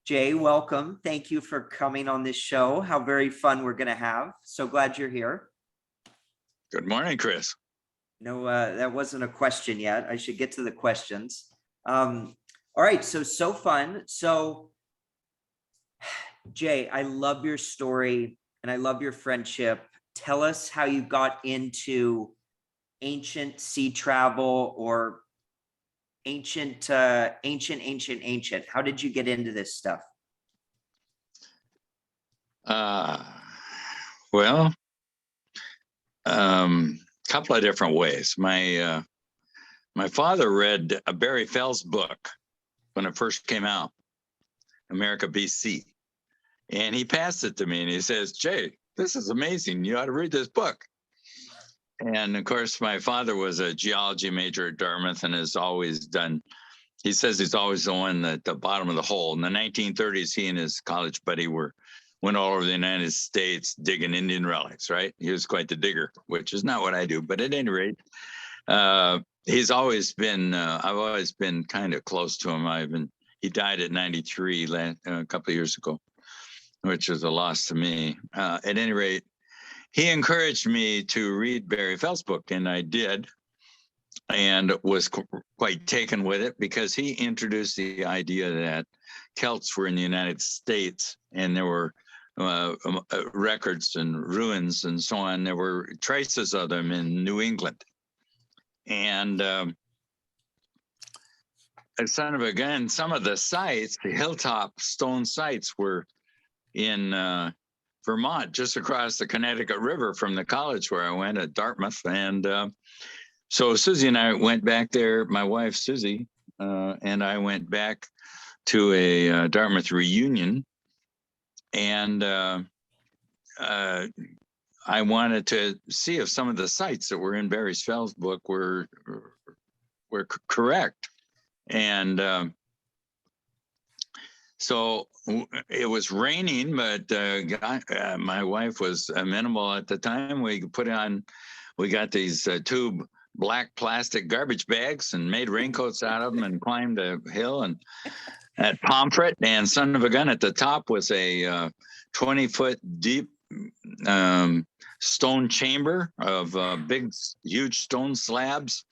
Jay, welcome. Thank you for coming on this show. How very fun we're going to have. So glad you're here. Good morning, Chris. No, that wasn't a question yet. I should get to the questions. All right. So fun. So, Jay, I love your story and I love your friendship. Tell us how you got into ancient sea travel or ancient. How did you get into this stuff? Well, couple of different ways. My father read a Barry Fells book when it first came out, America BC, and he passed it to me and he says, "Jay, this is amazing. You ought to read this book." And of course, my father was a geology major at Dartmouth and has always done. He says he's always the one at the bottom of the hole. In the 1930s, he and his college buddy went all over the United States digging Indian relics, right? He was quite the digger, which is not what I do. But at any rate, he's always been, I've always been kind of close to him. He died at 93 a couple of years ago, which was a loss to me. At any rate, he encouraged me to read Barry Fells' book, and I did, and was quite taken with it because he introduced the idea that Celts were in the United States, and there were records and ruins and so on. There were traces of them in New England. And son of a gun, some of the sites, the hilltop stone sites, were in Vermont, just across the Connecticut River from the college where I went at Dartmouth. And so Susie and I went back there, my wife, Susie, and I went back to a Dartmouth reunion. And I wanted to see if some of the sites that were in Barry Fells' book were correct. And so it was raining, but my wife was amenable at the time. We got these tube black plastic garbage bags and made raincoats out of them and climbed a hill and at Pomfret, and son of a gun, at the top was a 20-foot deep stone chamber of big, huge stone slabs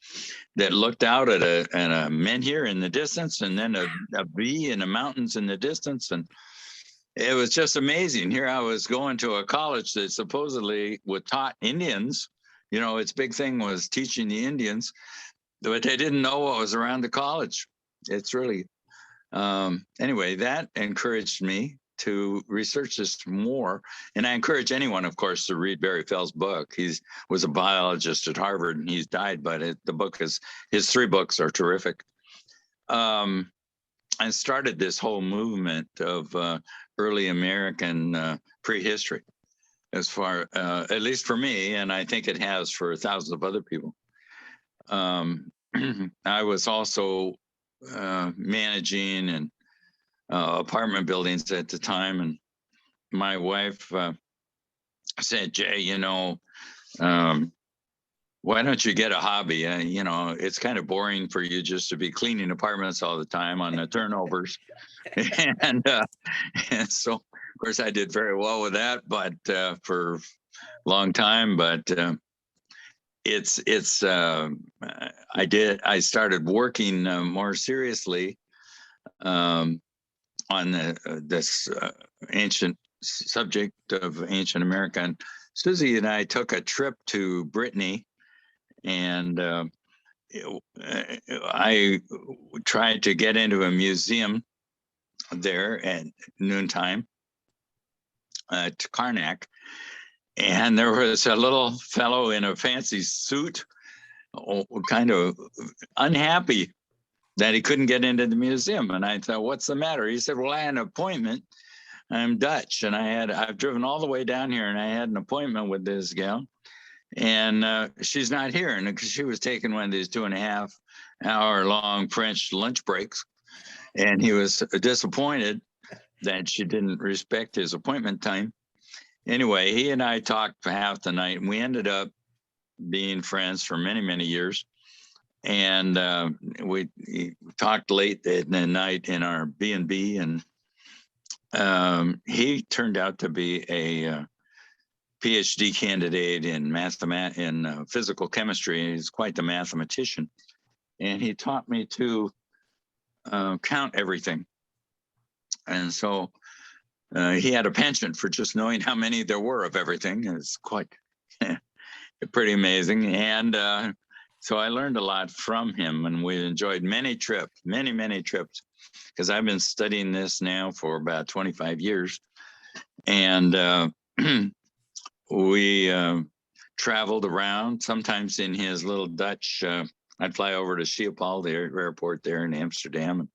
that looked out at a menhir in the distance, and then a V in the mountains in the distance. And it was just amazing. Here I was going to a college that supposedly was taught Indians. You know, its big thing was teaching the Indians, but they didn't know what was around the college. It's really, anyway, that encouraged me to research this more. And I encourage anyone, of course, to read Barry Fells' book. He was a biologist at Harvard and he's died, but his 3 books are terrific. And started this whole movement of early American prehistory, as far, at least for me, and I think it has for thousands of other people. I was also managing and apartment buildings at the time, and my wife said, "Jay, why don't you get a hobby? It's kind of boring for you just to be cleaning apartments all the time on the turnovers." and so, of course, I did very well with that, but for a long time. But I started working more seriously on this ancient subject of ancient America. And Susie and I took a trip to Brittany, and I tried to get into a museum there at noontime at Karnak, and there was a little fellow in a fancy suit, kind of unhappy that he couldn't get into the museum. And I thought, "What's the matter?" He said, "Well, I had an appointment. I'm Dutch, and I've driven all the way down here, and I had an appointment with this gal, and she's not here." And because she was taking one of these 2.5-hour long French lunch breaks, and he was disappointed that she didn't respect his appointment time. Anyway, he and I talked for half the night, and we ended up being friends for many, many years. And we talked late at night in our B&B, and he turned out to be a PhD candidate in physical chemistry. He's quite the mathematician, and he taught me to count everything. And so he had a penchant for just knowing how many there were of everything. It's quite pretty amazing. And so I learned a lot from him, and we enjoyed many trips, many trips, because I've been studying this now for about 25 years. And we traveled around, sometimes in his little Dutch. I'd fly over to Schiphol, the airport there in Amsterdam, and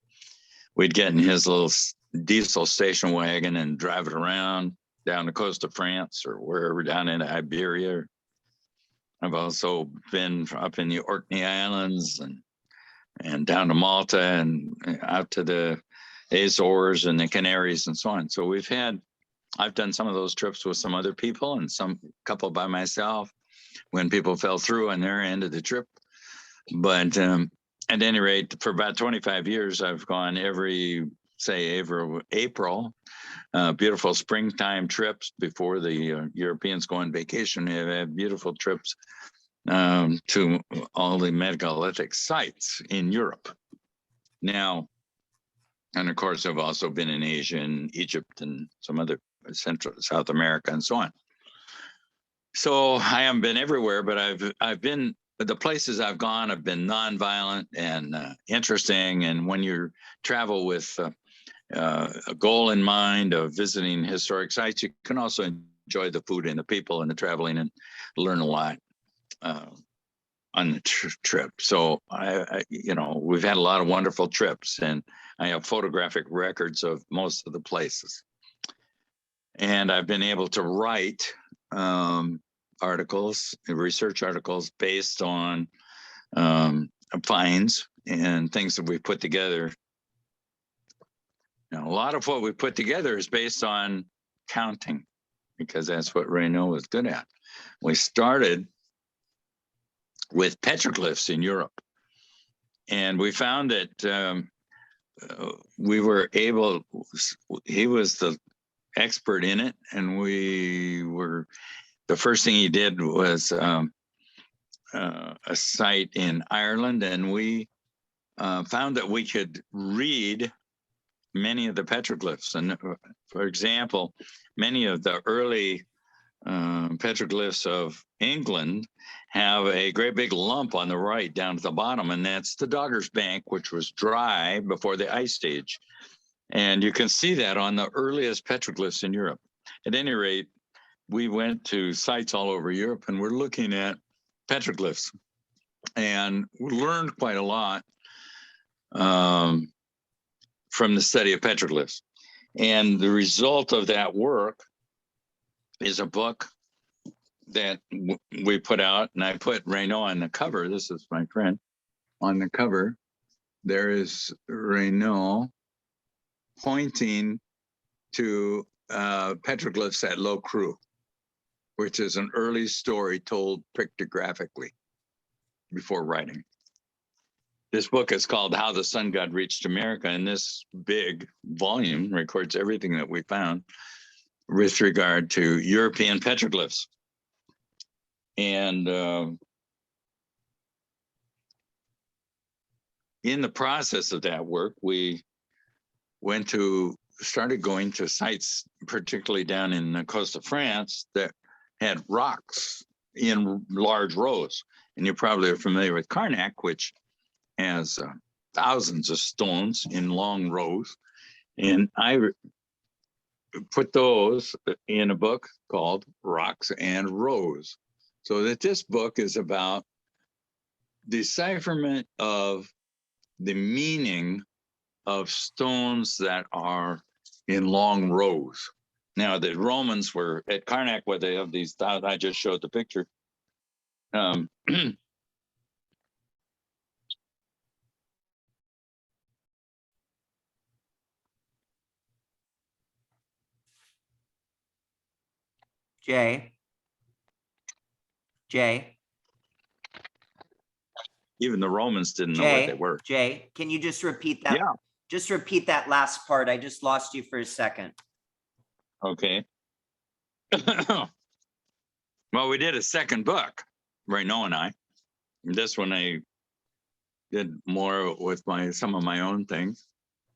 we'd get in his little diesel station wagon and drive it around down the coast of France or wherever, down into Iberia. I've also been up in the Orkney Islands and down to Malta and out to the Azores and the Canaries and so on. So I've done some of those trips with some other people and some couple by myself when people fell through on their end of the trip. But at any rate, for about 25 years, I've gone every April, beautiful springtime trips before the Europeans go on vacation. They have beautiful trips to all the megalithic sites in Europe. Now, and of course, I've also been in Asia and Egypt and some other South America and so on. So I haven't been everywhere, but I've been, the places I've gone have been nonviolent and interesting. And when you travel with a goal in mind of visiting historic sites, you can also enjoy the food and the people and the traveling and learn a lot on the trip. So we've had a lot of wonderful trips, and I have photographic records of most of the places. And I've been able to write research articles based on finds and things that we put together. Now, a lot of what we put together is based on counting, because that's what Reinoud was good at. We started with petroglyphs in Europe, and we found that he was the expert in it, and the first thing he did was a site in Ireland, and we found that we could read many of the petroglyphs. And for example, many of the early petroglyphs of England have a great big lump on the right down at the bottom, and that's the Dogger's Bank, which was dry before the Ice Age. And you can see that on the earliest petroglyphs in Europe. At any rate, we went to sites all over Europe, and we're looking at petroglyphs, and we learned quite a lot from the study of petroglyphs. And the result of that work is a book that we put out, and I put Reinoud on the cover. This is my friend. On the cover, there is Reinoud pointing to petroglyphs at Low Crew, which is an early story told pictographically before writing. This book is called How the Sun God Reached America, and this big volume records everything that we found with regard to European petroglyphs. And in the process of that work, we started going to sites, particularly down in the coast of France, that had rocks in large rows. And you probably are familiar with Karnak, which has thousands of stones in long rows. And I put those in a book called Rocks and Rows. So that this book is about decipherment of the meaning of stones that are in long rows. Now, the Romans were at Karnak, where they have these, I just showed the picture. Jay. Even the Romans didn't know what they were. Jay, can you just repeat that? Yeah. Just repeat that last part. I just lost you for a second. Okay. Well, we did a second book, Reinoud and I. This one I did more with some of my own things,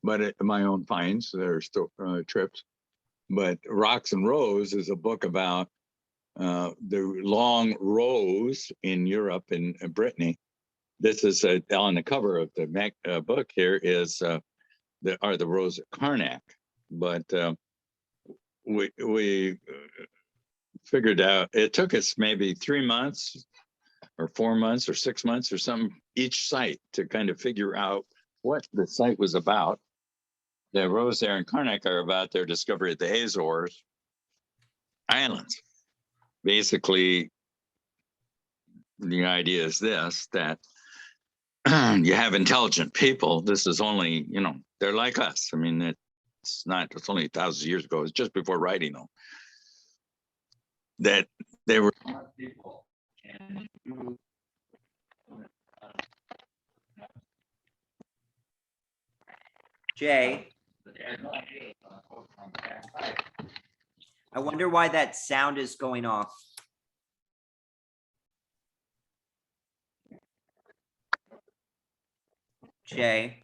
but my own finds. There's still trips. But Rocks and Rows is a book about the long rows in Europe and Brittany. This is on the cover of the book. Here is the rows at Karnak, but we figured out it took us maybe 3 months or 4 months or 6 months or something each site to kind of figure out what the site was about. The rows there in Karnak are about their discovery of the Azores Islands. Basically, the idea is this, that you have intelligent people. This is only, they're like us. I mean, it's only thousands of years ago. It's just before writing, though, that they were people. Jay, I wonder why that sound is going off. Jay.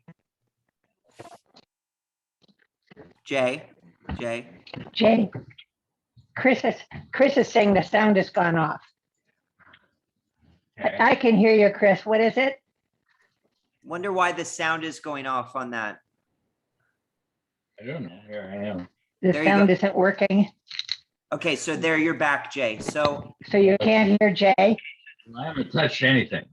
Chris is saying the sound has gone off. Okay. I can hear you, Chris. What is it? Wonder why the sound is going off on that. I don't know. Here I am. The There you sound go. isn't working. Okay, so there you're back, Jay. So You can't hear Jay? I haven't touched anything.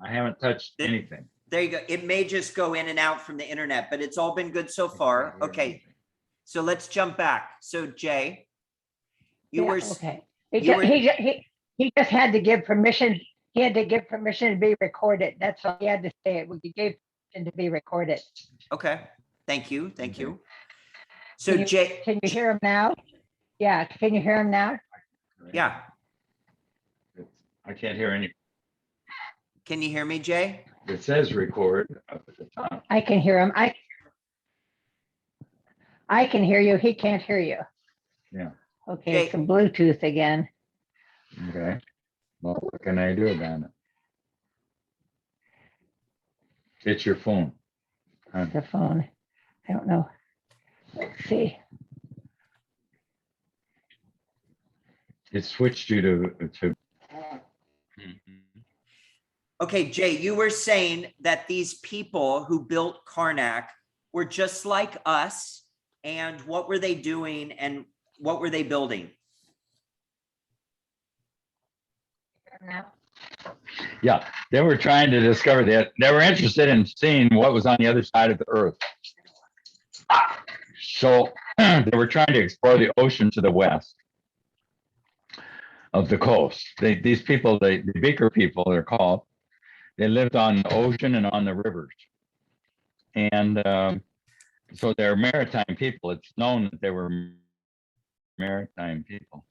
there you go. It may just go in and out from the internet, but it's all been good so far. Okay, so let's jump back. So Jay, you were okay. you were- He just had to give permission. He had to give permission to be recorded. That's all he had to say. He gave permission to be recorded. okay. Thank you. Okay. So Jay, Can you hear him now? Yeah. Can you hear him now? yeah. I can't hear any. Can you hear me, Jay? It says record up at the top. I can hear him. I can hear you. He can't hear you. Yeah. Okay, it's a Bluetooth again. Okay. Well, what can I do about it? It's your phone. The phone. I don't know. Let's see. It switched you to. Okay, Jay, you were saying that these people who built Karnak were just like us, and what were they doing and what were they building? Yeah, they were trying to discover that. They were interested in seeing what was on the other side of the earth. So they were trying to explore the ocean to the west of the coast. These people, the Beaker people, they're called, they lived on the ocean and on the rivers. And so they're maritime people. It's known that they were maritime people.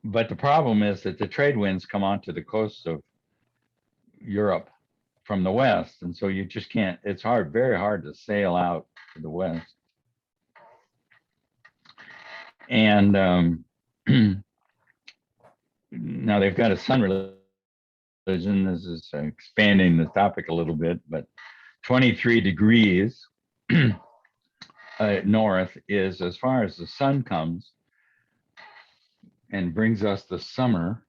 But the problem is that the trade winds come onto the coast of Europe from the west. And so you just can't, it's hard, very hard to sail out to the west. And now they've got a sun religion. This is expanding the topic a little bit, but 23 degrees north is as far as the sun comes and brings us the summer,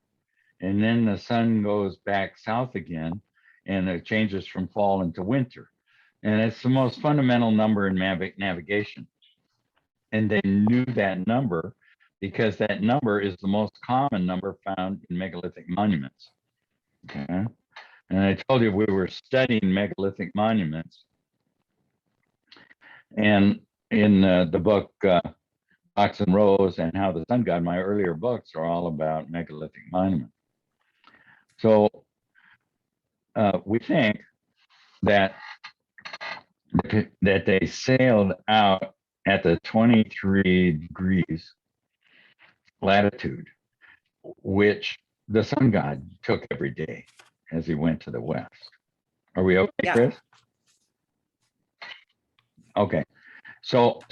and then the sun goes back south again and it changes from fall into winter. And it's the most fundamental number in navigation. And they knew that number because that number is the most common number found in megalithic monuments. Okay. And I told you we were studying megalithic monuments. And in the book, Rocks and Rows and How the Sun God, my earlier books are all about megalithic monuments. So we think that they sailed out at the 23 degrees latitude, which the sun god took every day as he went to the west. Are we okay, Yeah. Chris? Okay. So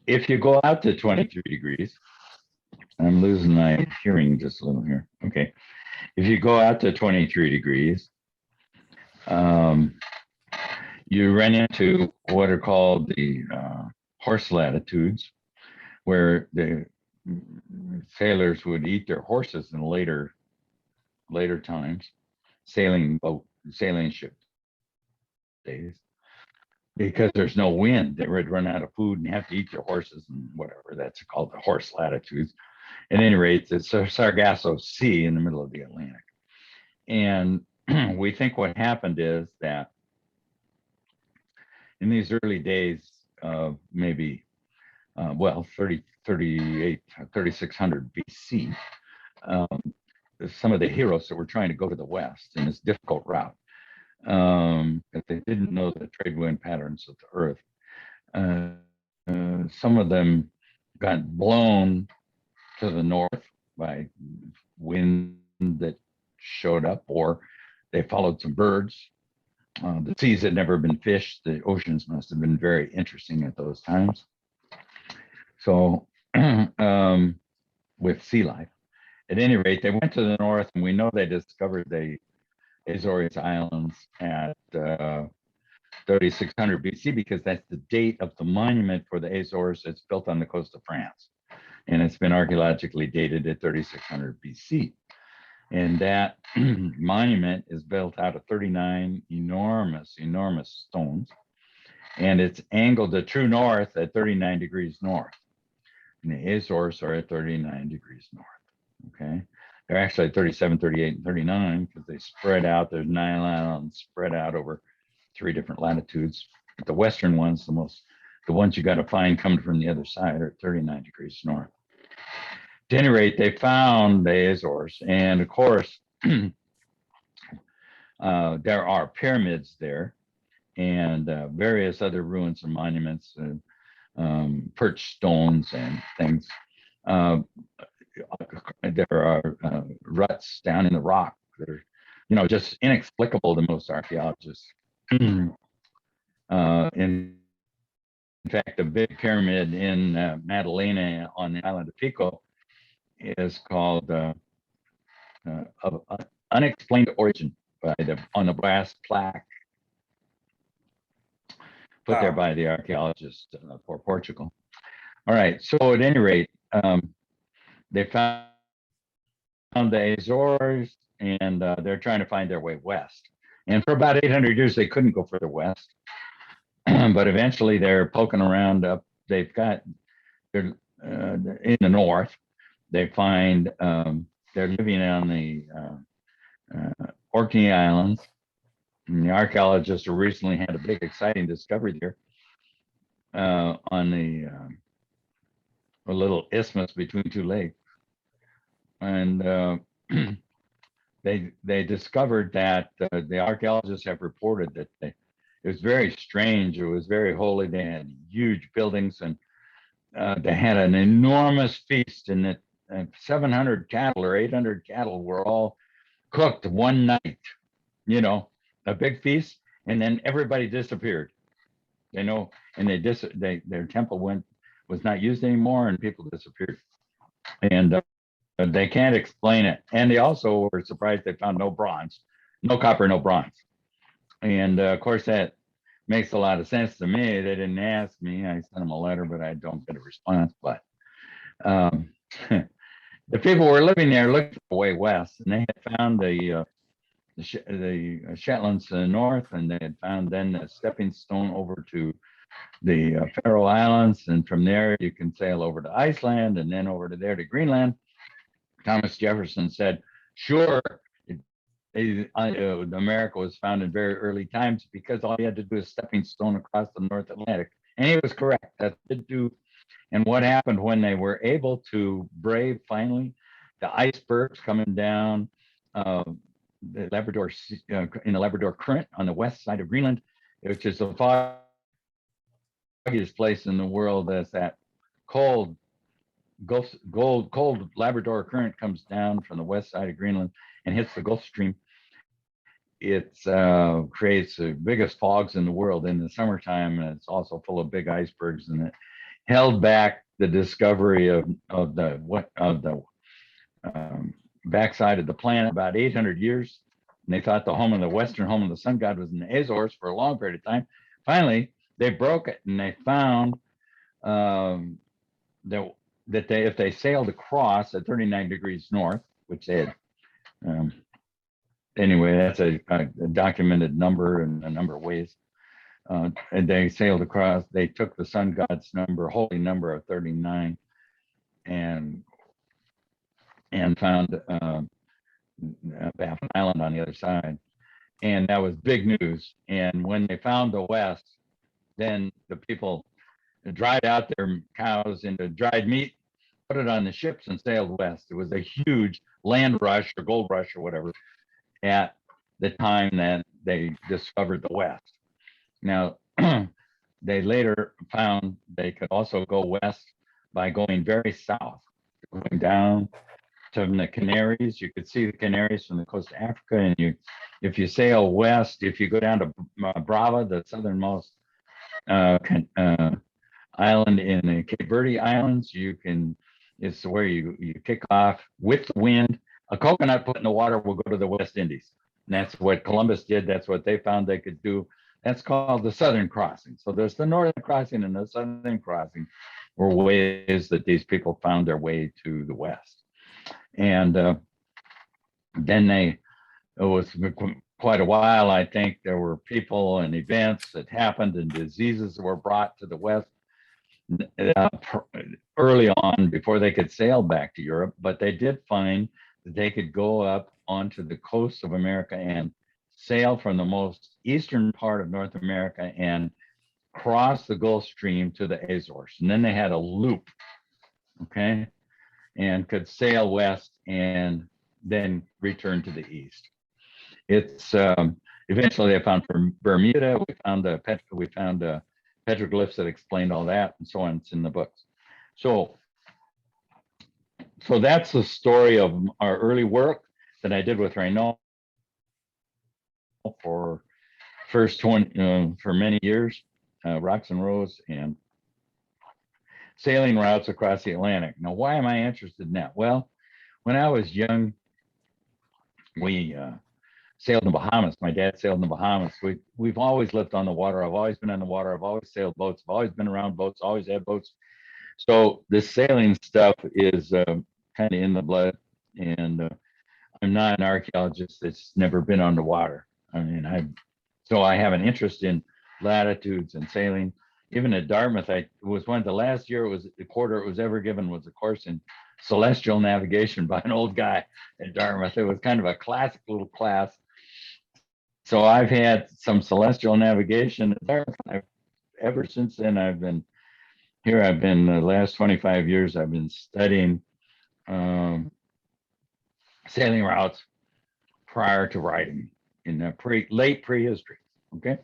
if you go out to 23 degrees, I'm losing my hearing just a little here. Okay. If you go out to 23 degrees, um, you run into what are called the horse latitudes, where the sailors would eat their horses in later times, sailing ship days, because there's no wind. They would run out of food and have to eat their horses and whatever. That's called the horse latitudes. At any rate, it's a Sargasso Sea in the middle of the Atlantic. And we think what happened is that in these early days, maybe, 3600 BC, some of the heroes that were trying to go to the West in this difficult route, that they didn't know the trade wind patterns of the Earth. Some of them got blown to the north by wind that showed up, or they followed some birds. The seas had never been fished. The oceans must have been very interesting at those times. So, with sea life. At any rate, they went to the north, and we know they discovered the Azores Islands at 3600 BC, because that's the date of the monument for the Azores that's built on the coast of France. And it's been archaeologically dated at 3600 BC. And that monument is built out of 39 enormous stones. And it's angled to true north at 39 degrees north. And the Azores are at 39 degrees north. Okay. They're actually at 37, 38, and 39 because they spread out. There's 9 islands spread out over 3 different latitudes. But the western ones, the ones you got to find coming from the other side, are at 39 degrees north. At any rate, they found the Azores, and of course, there are pyramids there, and various other ruins and monuments, perch stones and things. There are ruts down in the rock that are, just inexplicable to most archaeologists. In fact, a big pyramid in Madalena on the island of Pico is called of unexplained origin on the brass plaque put there by the archaeologist for Portugal. All right, so at any rate, they found the Azores, and they're trying to find their way west. And for about 800 years, they couldn't go further west. But eventually, they're poking around up. They're in the north. They find they're living on the Orkney Islands. And the archaeologists have recently had a big, exciting discovery there on a little isthmus between 2 lakes. And they discovered that the archaeologists have reported that it was very strange. It was very holy. They had huge buildings, and they had an enormous feast, and that 700 cattle or 800 cattle were all cooked one night. A big feast, and then everybody disappeared. And their temple was not used anymore, and people disappeared. And they can't explain it. And they also were surprised they found no bronze, no copper, no bronze. And of course, that makes a lot of sense to me. They didn't ask me. I sent them a letter, but I don't get a response. But the people who were living there looked way west, and they had found the Shetlands north, and they had found then a stepping stone over to the Faroe Islands, and from there you can sail over to Iceland, and then over to there to Greenland. Thomas Jefferson said, "Sure, America was found in very early times because all you had to do is stepping stone across the North Atlantic," and he was correct. That did do. And what happened when they were able to brave finally the icebergs coming down the Labrador in the Labrador Current on the west side of Greenland, which is the foggiest place in the world, as that cold Labrador Current comes down from the west side of Greenland and hits the Gulf Stream. It's creates the biggest fogs in the world in the summertime, and it's also full of big icebergs, and it held back the discovery of the backside of the planet about 800 years. And they thought the western home of the sun god was in the Azores for a long period of time. Finally, they broke it, and they found that if they sailed across at 39 degrees north, which they had, anyway, that's a documented number in a number of ways. And they sailed across. They took the sun god's holy number of 39, and found Baffin Island on the other side. And that was big news. And when they found the West, then the people dried out their cows into dried meat, put it on the ships, and sailed west. It was a huge land rush or gold rush or whatever at the time that they discovered the West. Now, they later found they could also go west by going very south, going down to the Canaries. You could see the Canaries from the coast of Africa, and if you sail west, if you go down to Brava, the southernmost island in the Cape Verde Islands, it's where you kick off with the wind. A coconut put in the water will go to the West Indies. And that's what Columbus did. That's what they found they could do. That's called the Southern Crossing. So there's the Northern Crossing and the Southern Crossing were ways that these people found their way to the West. And then it was quite a while, I think there were people and events that happened and diseases that were brought to the West early on before they could sail back to Europe, but they did find that they could go up onto the coast of America and sail from the most eastern part of North America and cross the Gulf Stream to the Azores. And then they had a loop, okay, and could sail west and then return to the east. It's eventually they found Bermuda. We found petroglyphs that explained all that, and so on. It's in the books. So that's the story of our early work that I did with Reinoud for many years, Rocks and Rose and sailing routes across the Atlantic. Now, why am I interested in that? Well, when I was young, we sailed in the Bahamas. My dad sailed in the Bahamas. We've always lived on the water. I've always been on the water. I've always sailed boats. I've always been around boats. Always had boats. So this sailing stuff is kind of in the blood. And I'm not an archaeologist that's never been on the water. I mean, so I have an interest in latitudes and sailing. Even at Dartmouth, it was one of the last year the quarter it was ever given was a course in celestial navigation by an old guy at Dartmouth. It was kind of a classic little class. So I've had some celestial navigation at Dartmouth. Ever since then, I've been the last 25 years, I've been studying sailing routes prior to writing in the late prehistory. Okay.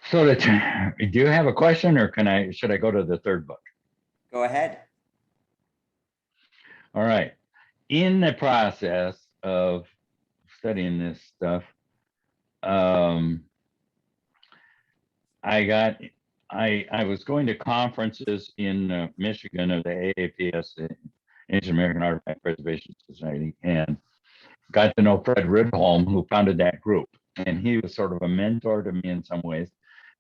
So do you have a question, or should I go to the third book? Go ahead. All right. In the process of studying this stuff, I was going to conferences in Michigan of the AAPS, the Ancient American Artifact Preservation Society, and got to know Fred Ridholm, who founded that group. And he was sort of a mentor to me in some ways.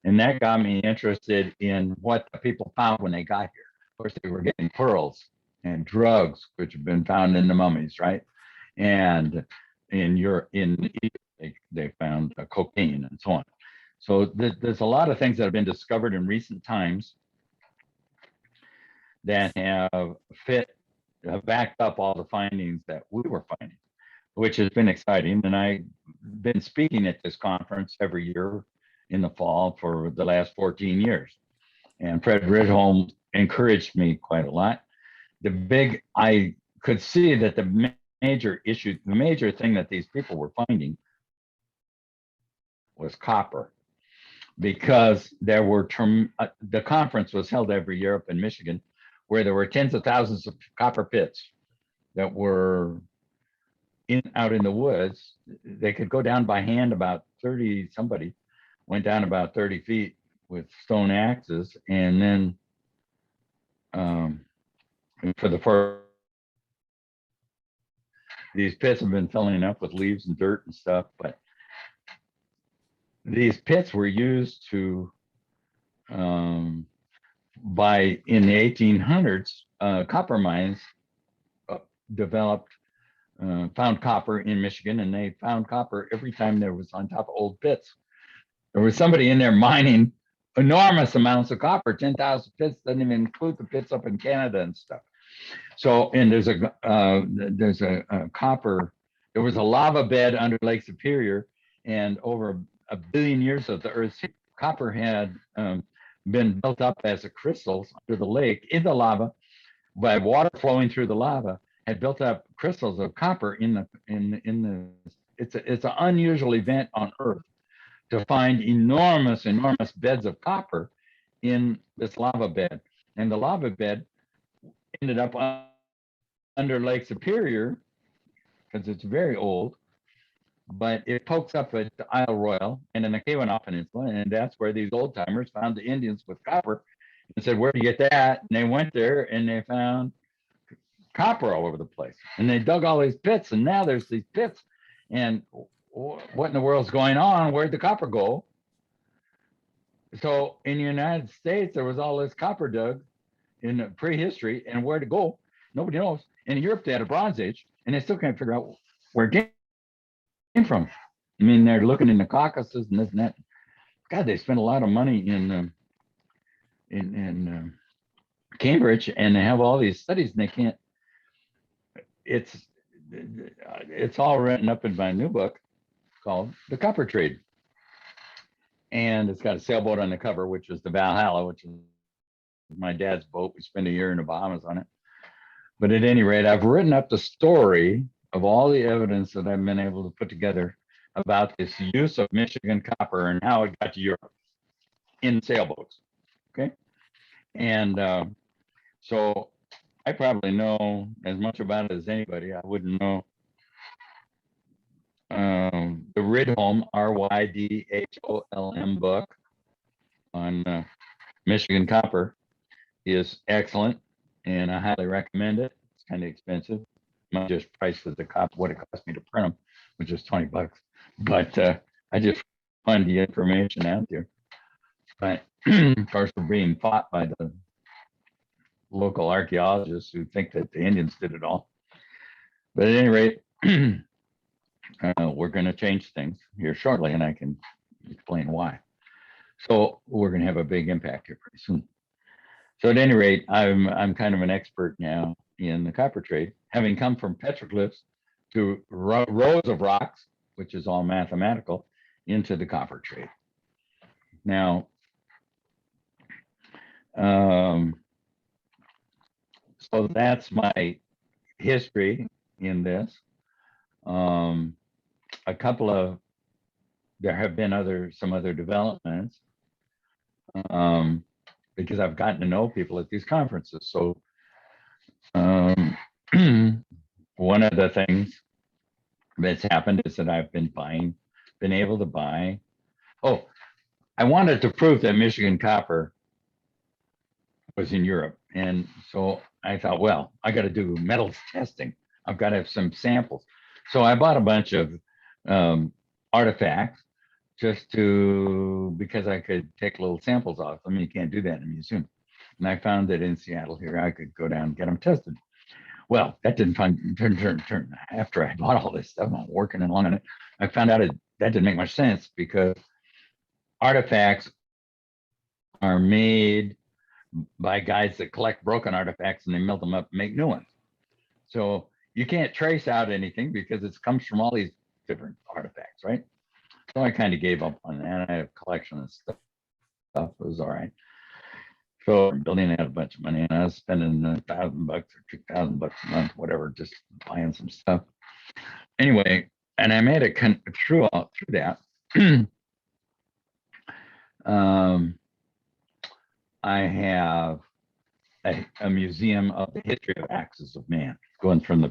And that got me interested in what the people found when they got here. Of course, they were getting pearls and drugs, which have been found in the mummies, right? And in Egypt, they found cocaine and so on. So there's a lot of things that have been discovered in recent times that have backed up all the findings that we were finding, which has been exciting. And I've been speaking at this conference every year in the fall for the last 14 years. And Fred Ridholm encouraged me quite a lot. I could see that the major thing that these people were finding was copper, because there were the conference was held every year up in Michigan, where there were tens of thousands of copper pits that were out in the woods. They could go down by hand about 30, somebody went down about 30 feet with stone axes. And then for the first, these pits have been filling up with leaves and dirt and stuff, but these pits were used to, by in the 1800s, copper mines developed, found copper in Michigan, and they found copper every time there was on top of old pits. There was somebody in there mining enormous amounts of copper, 10,000 pits, doesn't even include the pits up in Canada and stuff. So, and there's a copper, there was a lava bed under Lake Superior, and over a billion years of the Earth's copper had been built up as a crystals under the lake in the lava by water flowing through the lava, had built up crystals of copper in the it's an unusual event on Earth to find enormous beds of copper in this lava bed. And the lava bed ended up under Lake Superior because it's very old, but it pokes up at the Isle Royale and in the Keweenaw Peninsula, and that's where these old timers found the Indians with copper and said, "Where do you get that?" And they went there and they found copper all over the place, and they dug all these pits, and now there's these pits, and what in the world's going on? Where'd the copper go? So in the United States, there was all this copper dug in prehistory, and where to go, nobody knows. In Europe, they had a Bronze Age, and they still can't figure out where it came from. I mean, they're looking in the Caucasus and this and that. God, they spend a lot of money in Cambridge, and they have all these studies, and they can't. It's all written up in my new book called The Copper Trade. And it's got a sailboat on the cover, which is the Valhalla, which is my dad's boat. We spent a year in the Bahamas on it. But at any rate, I've written up the story of all the evidence that I've been able to put together about this use of Michigan copper and how it got to Europe in sailboats. Okay. And so I probably know as much about it as anybody. I wouldn't know. The Ridholm, Rydholm book on Michigan copper is excellent, and I highly recommend it. It's kind of expensive. Not just price of the copper, what it cost me to print them, which is $20. But I just find the information out there. But of course, we're being fought by the local archaeologists who think that the Indians did it all. But at any rate, we're going to change things here shortly, and I can explain why. So we're going to have a big impact here pretty soon. So at any rate, I'm kind of an expert now in the copper trade, having come from petroglyphs to rows of rocks, which is all mathematical, into the copper trade. Now, so that's my history in this. There have been some other developments because I've gotten to know people at these conferences. So one of the things that's happened is that I've been able to buy. Oh, I wanted to prove that Michigan copper was in Europe. And so I thought, well, I got to do metals testing. I've got to have some samples. So I bought a bunch of artifacts because I could take little samples off them. You can't do that in a museum. And I found that in Seattle here, I could go down and get them tested. Well, that didn't turn after I bought all this stuff, I'm working along on it. I found out that didn't make much sense because artifacts are made by guys that collect broken artifacts and they melt them up and make new ones. So you can't trace out anything because it comes from all these different artifacts, right? So I kind of gave up on that. I had a collection of stuff. It was all right. So I'm building out a bunch of money, and I was spending $1,000 or $2,000 a month, whatever, just buying some stuff. Anyway, and I made it through that. I have a museum of the history of axes of man, going from the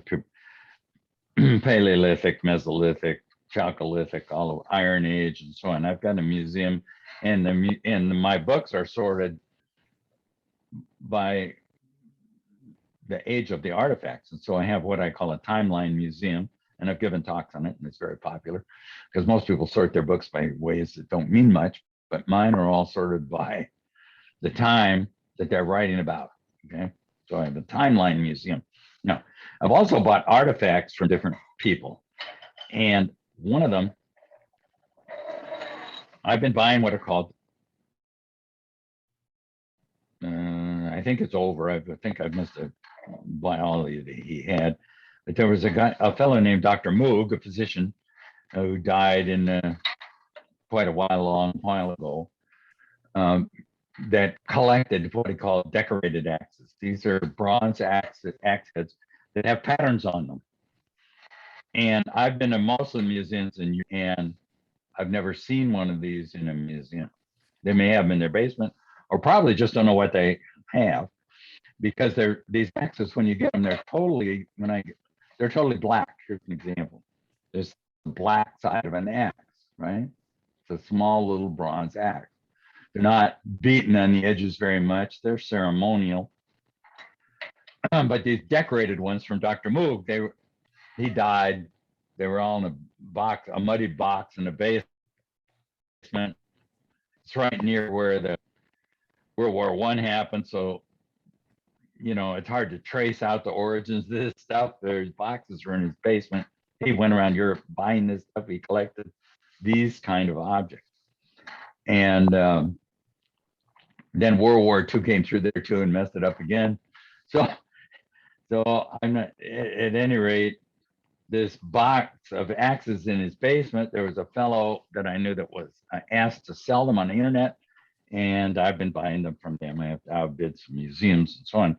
Paleolithic, Mesolithic, Chalcolithic, all of Iron Age, and so on. I've got a museum, and my books are sorted by the age of the artifacts. And so I have what I call a timeline museum, and I've given talks on it, and it's very popular because most people sort their books by ways that don't mean much, but mine are all sorted by the time that they're writing about. Okay, so I have a timeline museum. Now, I've also bought artifacts from different people, and one of them, I've been buying what are called, I think it's over. I think I must have bought all that he had, but there was a fellow named Dr. Moog, a physician, who died in quite a long while ago, that collected what he called decorated axes. These are bronze axe heads that have patterns on them. And I've been to most of the museums, and I've never seen one of these in a museum. They may have them in their basement, or probably just don't know what they have, because these axes, when you get them, they're totally black. Here's an example. There's the black side of an axe, right? It's a small little bronze axe. They're not beaten on the edges very much. They're ceremonial. But these decorated ones from Dr. Moog, he died. They were all in a box, a muddy box in the basement. It's right near where the World War I happened. So, it's hard to trace out the origins of this stuff. There's boxes are in his basement. He went around Europe buying this stuff. He collected these kind of objects. And then World War II came through there too and messed it up again. So I'm not, at any rate, this box of axes in his basement, there was a fellow that I knew that was asked to sell them on the internet, and I've been buying them from them. I have to outbid some museums and so on,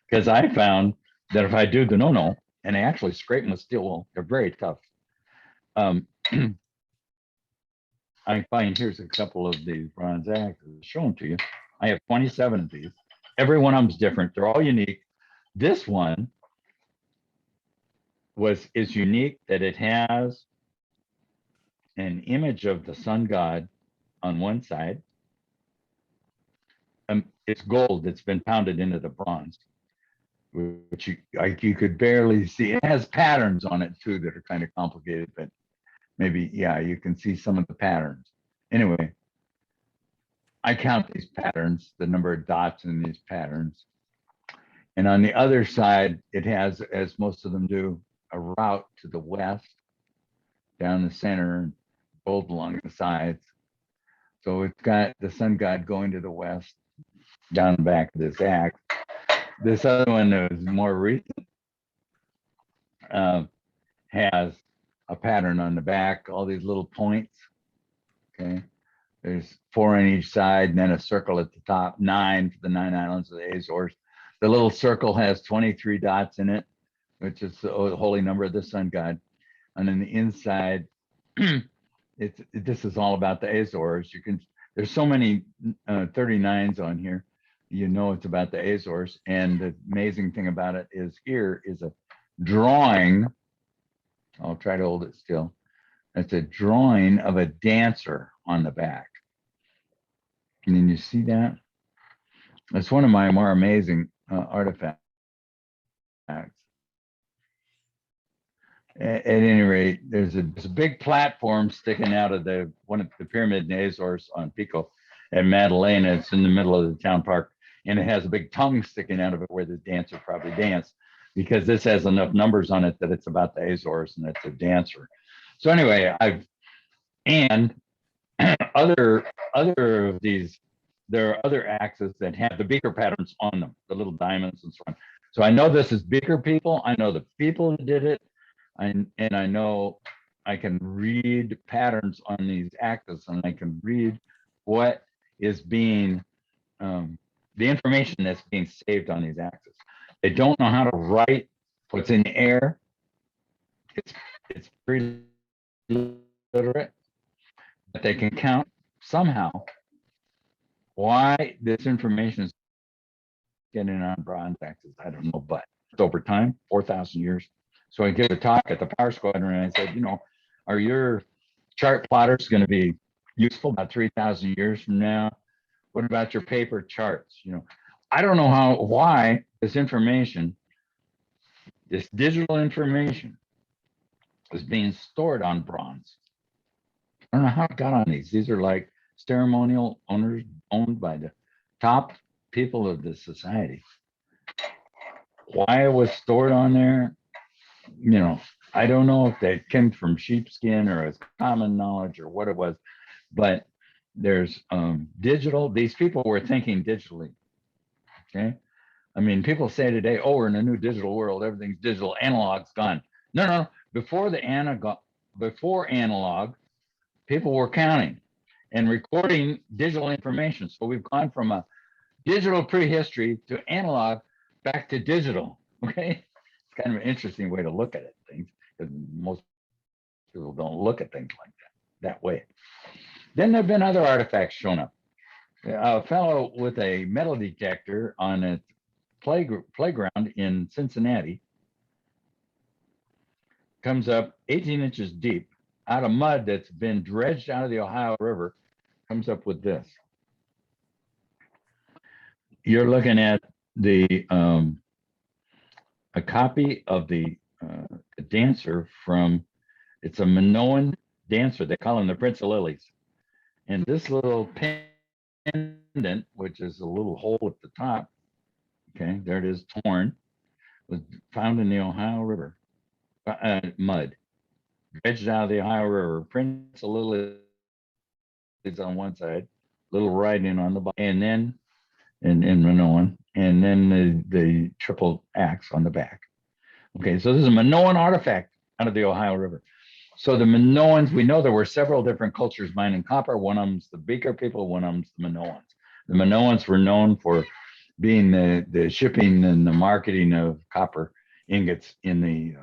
because I found that if I do the no-no and I actually scrape them with steel wool, they're very tough. I find here's a couple of these bronze axes. I'll show them to you. I have 27 of these. Every one of them is different. They're all unique. This one is unique that it has an image of the sun god on one side. It's gold. It's been pounded into the bronze, which you could barely see. It has patterns on it too that are kind of complicated, but maybe, yeah, you can see some of the patterns. Anyway, I count these patterns, the number of dots in these patterns. And on the other side, it has, as most of them do, a route to the west, down the center, gold along the sides. So it's got the sun god going to the west, down the back of this axe. This other one that was more recent has a pattern on the back, all these little points. Okay, there's 4 on each side, and then a circle at the top, 9 for the 9 islands of the Azores. The little circle has 23 dots in it, which is the holy number of the sun god. And on the inside, this is all about the Azores. There's so many 39s on here, it's about the Azores. And the amazing thing about it is here is a drawing. I'll try to hold it still. It's a drawing of a dancer on the back. Can you see that? It's one of my more amazing artifacts. At any rate, there's a big platform sticking out of one of the pyramid in the Azores on Pico at Madalena. It's in the middle of the town park, and it has a big tongue sticking out of it where the dancer probably danced, because this has enough numbers on it that it's about the Azores and it's a dancer. So anyway, other of these, there are other axes that have the beaker patterns on them, the little diamonds and so on. So I know this is beaker people. I know the people that did it. And I know I can read patterns on these axes, and I can read what is being, the information that's being saved on these axes. They don't know how to write what's in the air. It's pretty literate, but they can count somehow why this information is getting on bronze axes. I don't know, but it's over time, 4,000 years. So I gave a talk at the Power Squadron, and I said, you know, are your chart plotters going to be useful about 3,000 years from now? What about your paper charts? You know, I don't know why this information, this digital information, is being stored on bronze. I don't know how it got on these. These are like ceremonial owners owned by the top people of the society. Why it was stored on there, you know, I don't know if they came from sheepskin or as common knowledge or what it was, but there's digital. These people were thinking digitally. Okay. I mean, people say today, oh, we're in a new digital world. Everything's digital. Analog's gone. No, no. Before analog, people were counting and recording digital information. So we've gone from a digital prehistory to analog back to digital. Okay. It's kind of an interesting way to look at it, things, because most people don't look at things like that way. Then there have been other artifacts shown up. A fellow with a metal detector on a playground in Cincinnati comes up 18 inches deep out of mud that's been dredged out of the Ohio River, comes up with this. You're looking at the a copy of the dancer from, it's a Minoan dancer. They call him the Prince of Lilies. And this little pendant, which is a little hole at the top, okay, there it is, torn, was found in the Ohio River, mud, dredged out of the Ohio River. Prince of Lilies on one side, little writing on the bottom, and then in Minoan, and then the triple axe on the back. Okay, so this is a Minoan artifact out of the Ohio River. So the Minoans, we know there were several different cultures mining copper. One of them's the Beaker people, one of them's the Minoans. The Minoans were known for being the shipping and the marketing of copper ingots in the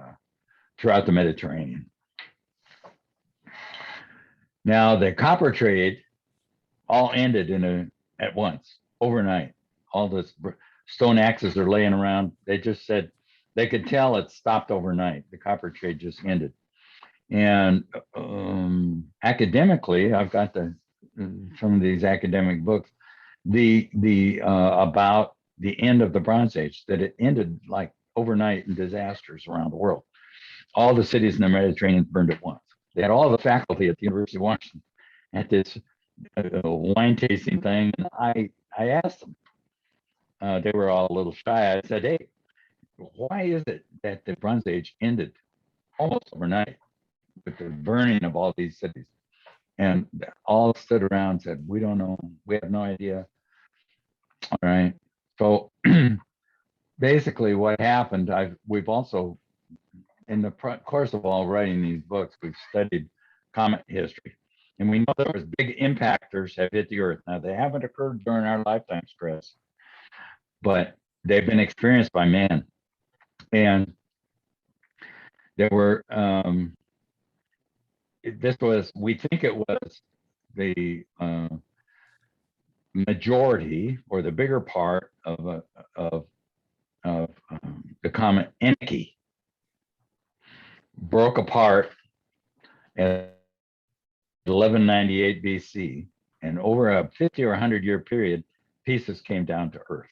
throughout the Mediterranean. Now the copper trade all ended at once, overnight. All this stone axes are laying around. They just said they could tell it stopped overnight. The copper trade just ended. And academically, I've got some of these academic books, about the end of the Bronze Age, that it ended like overnight in disasters around the world. All the cities in the Mediterranean burned at once. They had all the faculty at the University of Washington at this wine tasting thing. And I asked them, they were all a little shy. I said, hey, why is it that the Bronze Age ended almost overnight with the burning of all these cities? And all stood around and said, we don't know. We have no idea. All right. So basically what happened, we've also, in the course of all writing these books, we've studied comet history. And we know there was big impactors have hit the Earth. Now, they haven't occurred during our lifetimes, Chris, but they've been experienced by man. And there were, we think it was the majority or the bigger part of the comet Enki broke apart at 1198 BC, and over a 50 or 100 year period, pieces came down to Earth,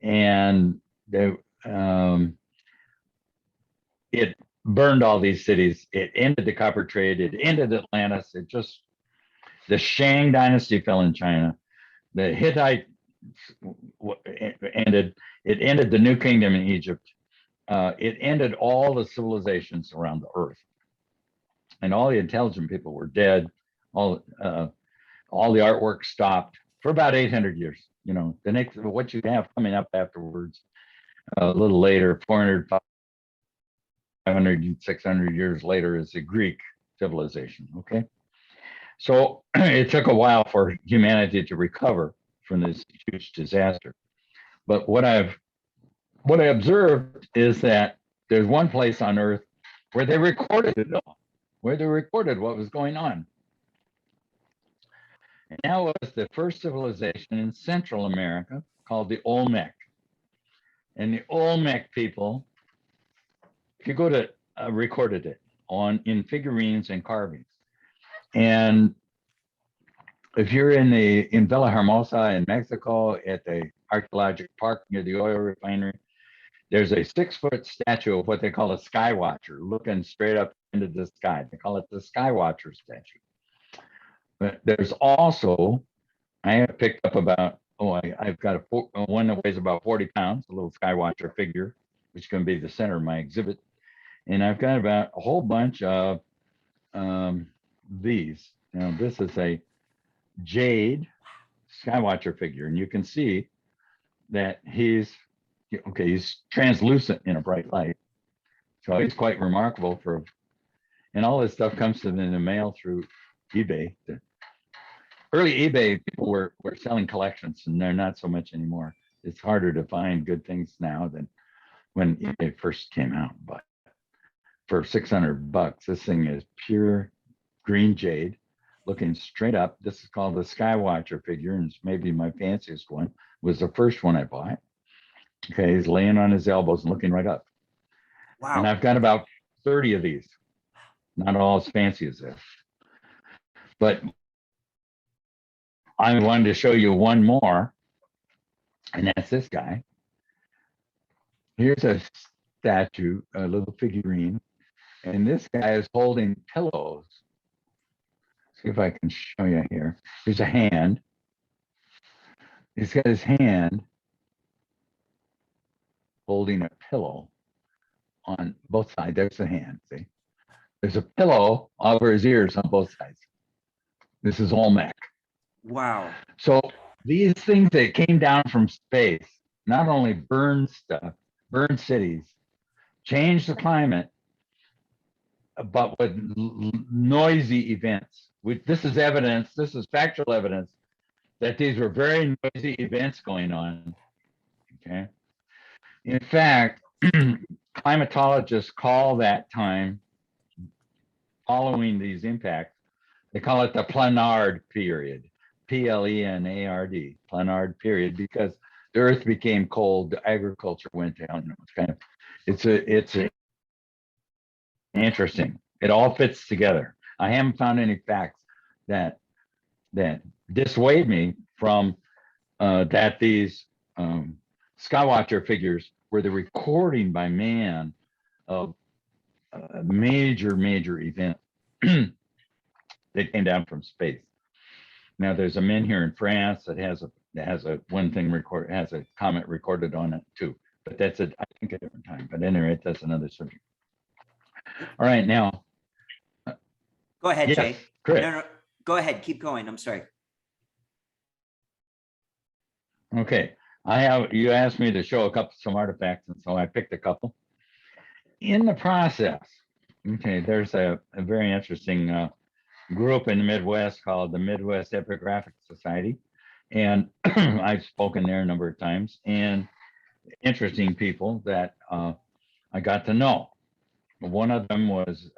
and it burned all these cities. It ended the copper trade. It ended Atlantis. The Shang dynasty fell in China. The Hittite ended. It ended the New Kingdom in Egypt. It ended all the civilizations around the Earth. And all the intelligent people were dead. All the artwork stopped for about 800 years. You know, what you have coming up afterwards, a little later, 400, 500, 600 years later, is the Greek civilization. Okay, so it took a while for humanity to recover from this huge disaster. But what I observed is that there's one place on Earth where they recorded it all, where they recorded what was going on. And that was the first civilization in Central America called the Olmec. And the Olmec people if you go to recorded it in figurines and carvings, and if you're in Villahermosa in Mexico at the archaeological park near the oil refinery, there's a 6-foot statue of what they call a sky watcher looking straight up into the sky. They call it the sky watcher statue. But there's also, I have picked up about, I've got one that weighs about 40 pounds, a little sky watcher figure, which is going to be the center of my exhibit. And I've got about a whole bunch of these. Now, this is a jade skywatcher figure, and you can see that he's translucent in a bright light, so he's quite remarkable and all this stuff comes to them in the mail through eBay. The early eBay people were selling collections, and they're not so much anymore. It's harder to find good things now than when eBay first came out, but for $600, this thing is pure green jade looking straight up. This is called the Skywatcher figure, and it's maybe my fanciest one. Was the first one I bought. Okay, he's laying on his elbows and looking right up. Wow. And I've got about 30 of these. Not all as fancy as this. But I wanted to show you one more, and that's this guy. Here's a statue, a little figurine, and this guy is holding pillows. See if I can show you here. Here's a hand. He's got his hand holding a pillow on both sides. There's the hand, see? There's a pillow over his ears on both sides. This is Olmec. Wow. So these things that came down from space not only burned stuff, burned cities, changed the climate, but with noisy events. This is evidence, this is factual evidence that these were very noisy events going on, okay? In fact, climatologists call that time following these impacts, they call it the Planard period, P-L-E-N-A-R-D, Planard period, because the earth became cold, the agriculture went down. It's interesting. It all fits together. I haven't found any facts that dissuade me from that these Skywatcher figures were the recording by man of a major event that came down from space. Now there's a man here in France that has a comet recorded on it too, but that's I think a different time. But anyway, that's another subject. All right, now. Go ahead, Yes, Jay. Chris. No, go ahead. Keep going. I'm sorry. Okay, you asked me to show some artifacts, and so I picked a couple. In the process, okay, there's a very interesting group in the Midwest called the Midwest Epigraphic Society, and I've spoken there a number of times, and interesting people that I got to know. One of them was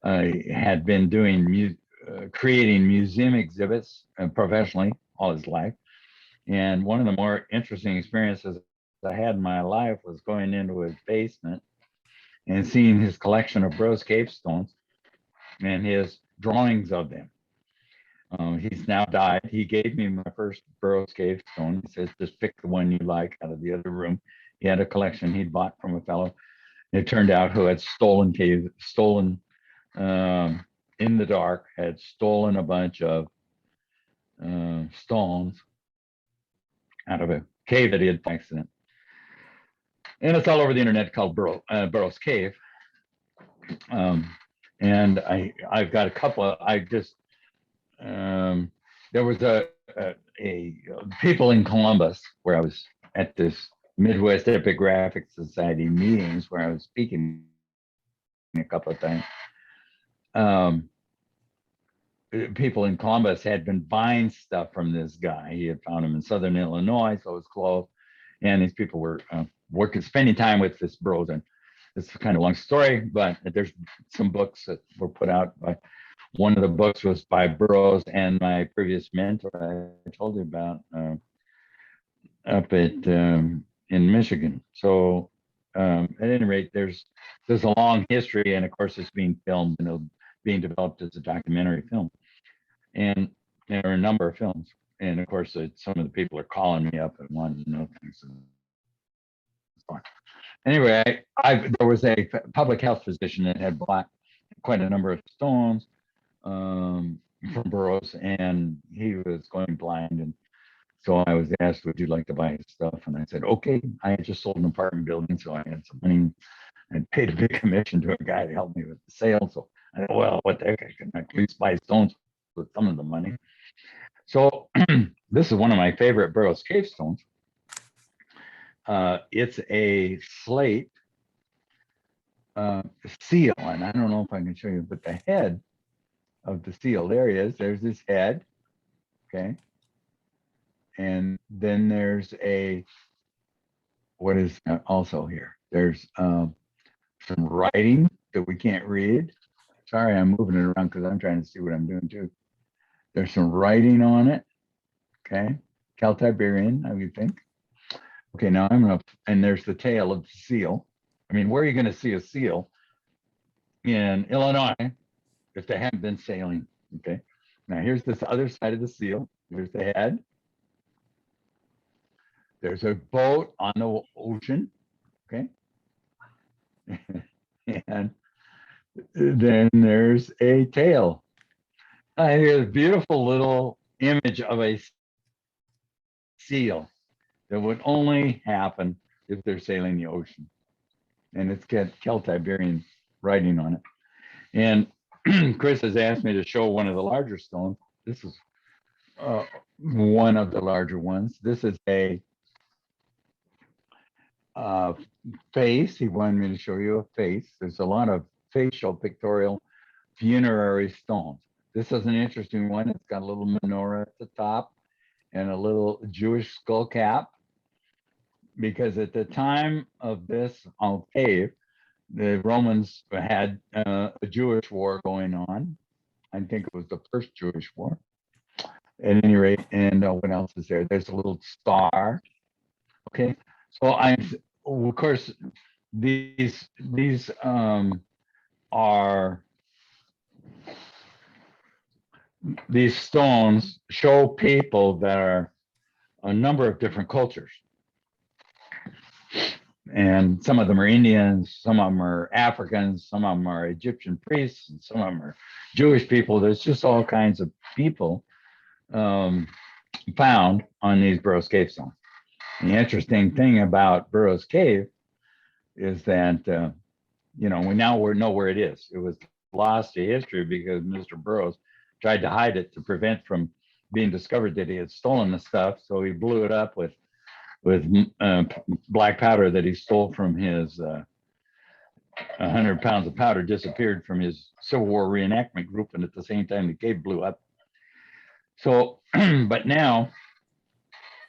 had been doing creating museum exhibits professionally all his life. And one of the more interesting experiences I had in my life was going into his basement and seeing his collection of Bros cave stones and his drawings of them. He's now died. He gave me my first Bros cave stone. He says, just pick the one you like out of the other room. He had a collection he'd bought from a fellow. It turned out who had stolen in the dark, had stolen a bunch of stones out of a cave that he had by accident. And it's all over the internet called Burroughs Cave. And I've got a couple there was a people in Columbus where I was at this Midwest Epigraphic Society meetings where I was speaking a couple of times. People in Columbus had been buying stuff from this guy. He had found him in Southern Illinois, so it was close. And these people were spending time with this Burroughs. And it's kind of a long story, but there's some books that were put out by. One of the books was by Burroughs and my previous mentor I told you about up at in Michigan. So at any rate, there's a long history, and of course, it's being filmed and it'll being developed as a documentary film. And there are a number of films, and of course, some of the people are calling me up and wanting to know things. Anyway, there was a public health physician that had bought quite a number of stones from Burroughs, and he was going blind, and so I was asked, would you like to buy his stuff? And I said, okay. I had just sold an apartment building, so I had some money. I paid a big commission to a guy to help me with the sale. So I thought, well, what the heck, I can at least buy stones with some of the money. So this is one of my favorite Burroughs cave stones. It's a slate seal, and I don't know if I can show you, but the head of the seal, there he is. There's his head, okay? And then there's what is also here? There's some writing that we can't read. Sorry, I'm moving it around because I'm trying to see what I'm doing too. There's some writing on it, okay? Celtiberian, I would think. Okay, now and there's the tail of the seal. I mean, where are you going to see a seal in Illinois if they haven't been sailing? Okay, now here's this other side of the seal. There's the head. There's a boat on the ocean, okay? And then there's a tail. Here's a beautiful little image of a seal that would only happen if they're sailing the ocean. And it's got Celtiberian writing on it. And Chris has asked me to show one of the larger stones. This is one of the larger ones. This is a face. He wanted me to show you a face. There's a lot of facial pictorial funerary stones. This is an interesting one. It's got a little menorah at the top and a little Jewish skull cap, because at the time of this cave, the Romans had a Jewish war going on. I think it was the first Jewish war. At any rate, and what else is there? There's a little star. Okay, so of course, these stones show people that are a number of different cultures. And some of them are Indians, some of them are Africans, some of them are Egyptian priests, and some of them are Jewish people. There's just all kinds of people found on these Burroughs Cave stones. The interesting thing about Burroughs Cave is that, we now know where it is. It was lost to history because Mr. Burroughs tried to hide it to prevent from being discovered that he had stolen the stuff. So he blew it up with black powder that he stole from his 100 pounds of powder disappeared from his Civil War reenactment group, and at the same time the cave blew up. So, but now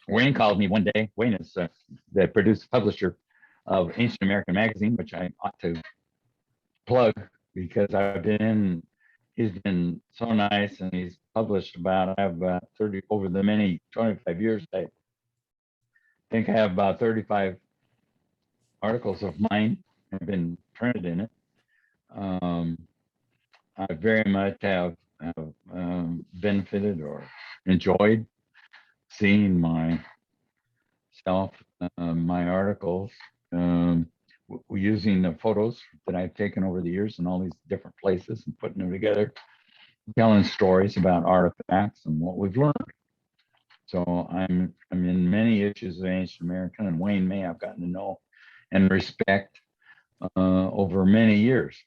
Wayne called me one day. Wayne is the producer publisher of Ancient American Magazine, which I ought to plug because he's been so nice, and he's published I have about 30 over the many 25 years. I think I have about 35 articles of mine have been printed in it. I very much have benefited or enjoyed seeing myself, my articles, using the photos that I've taken over the years in all these different places and putting them together, telling stories about artifacts and what we've learned. So I'm in many issues of Ancient American, and Wayne May I've gotten to know and respect over many years.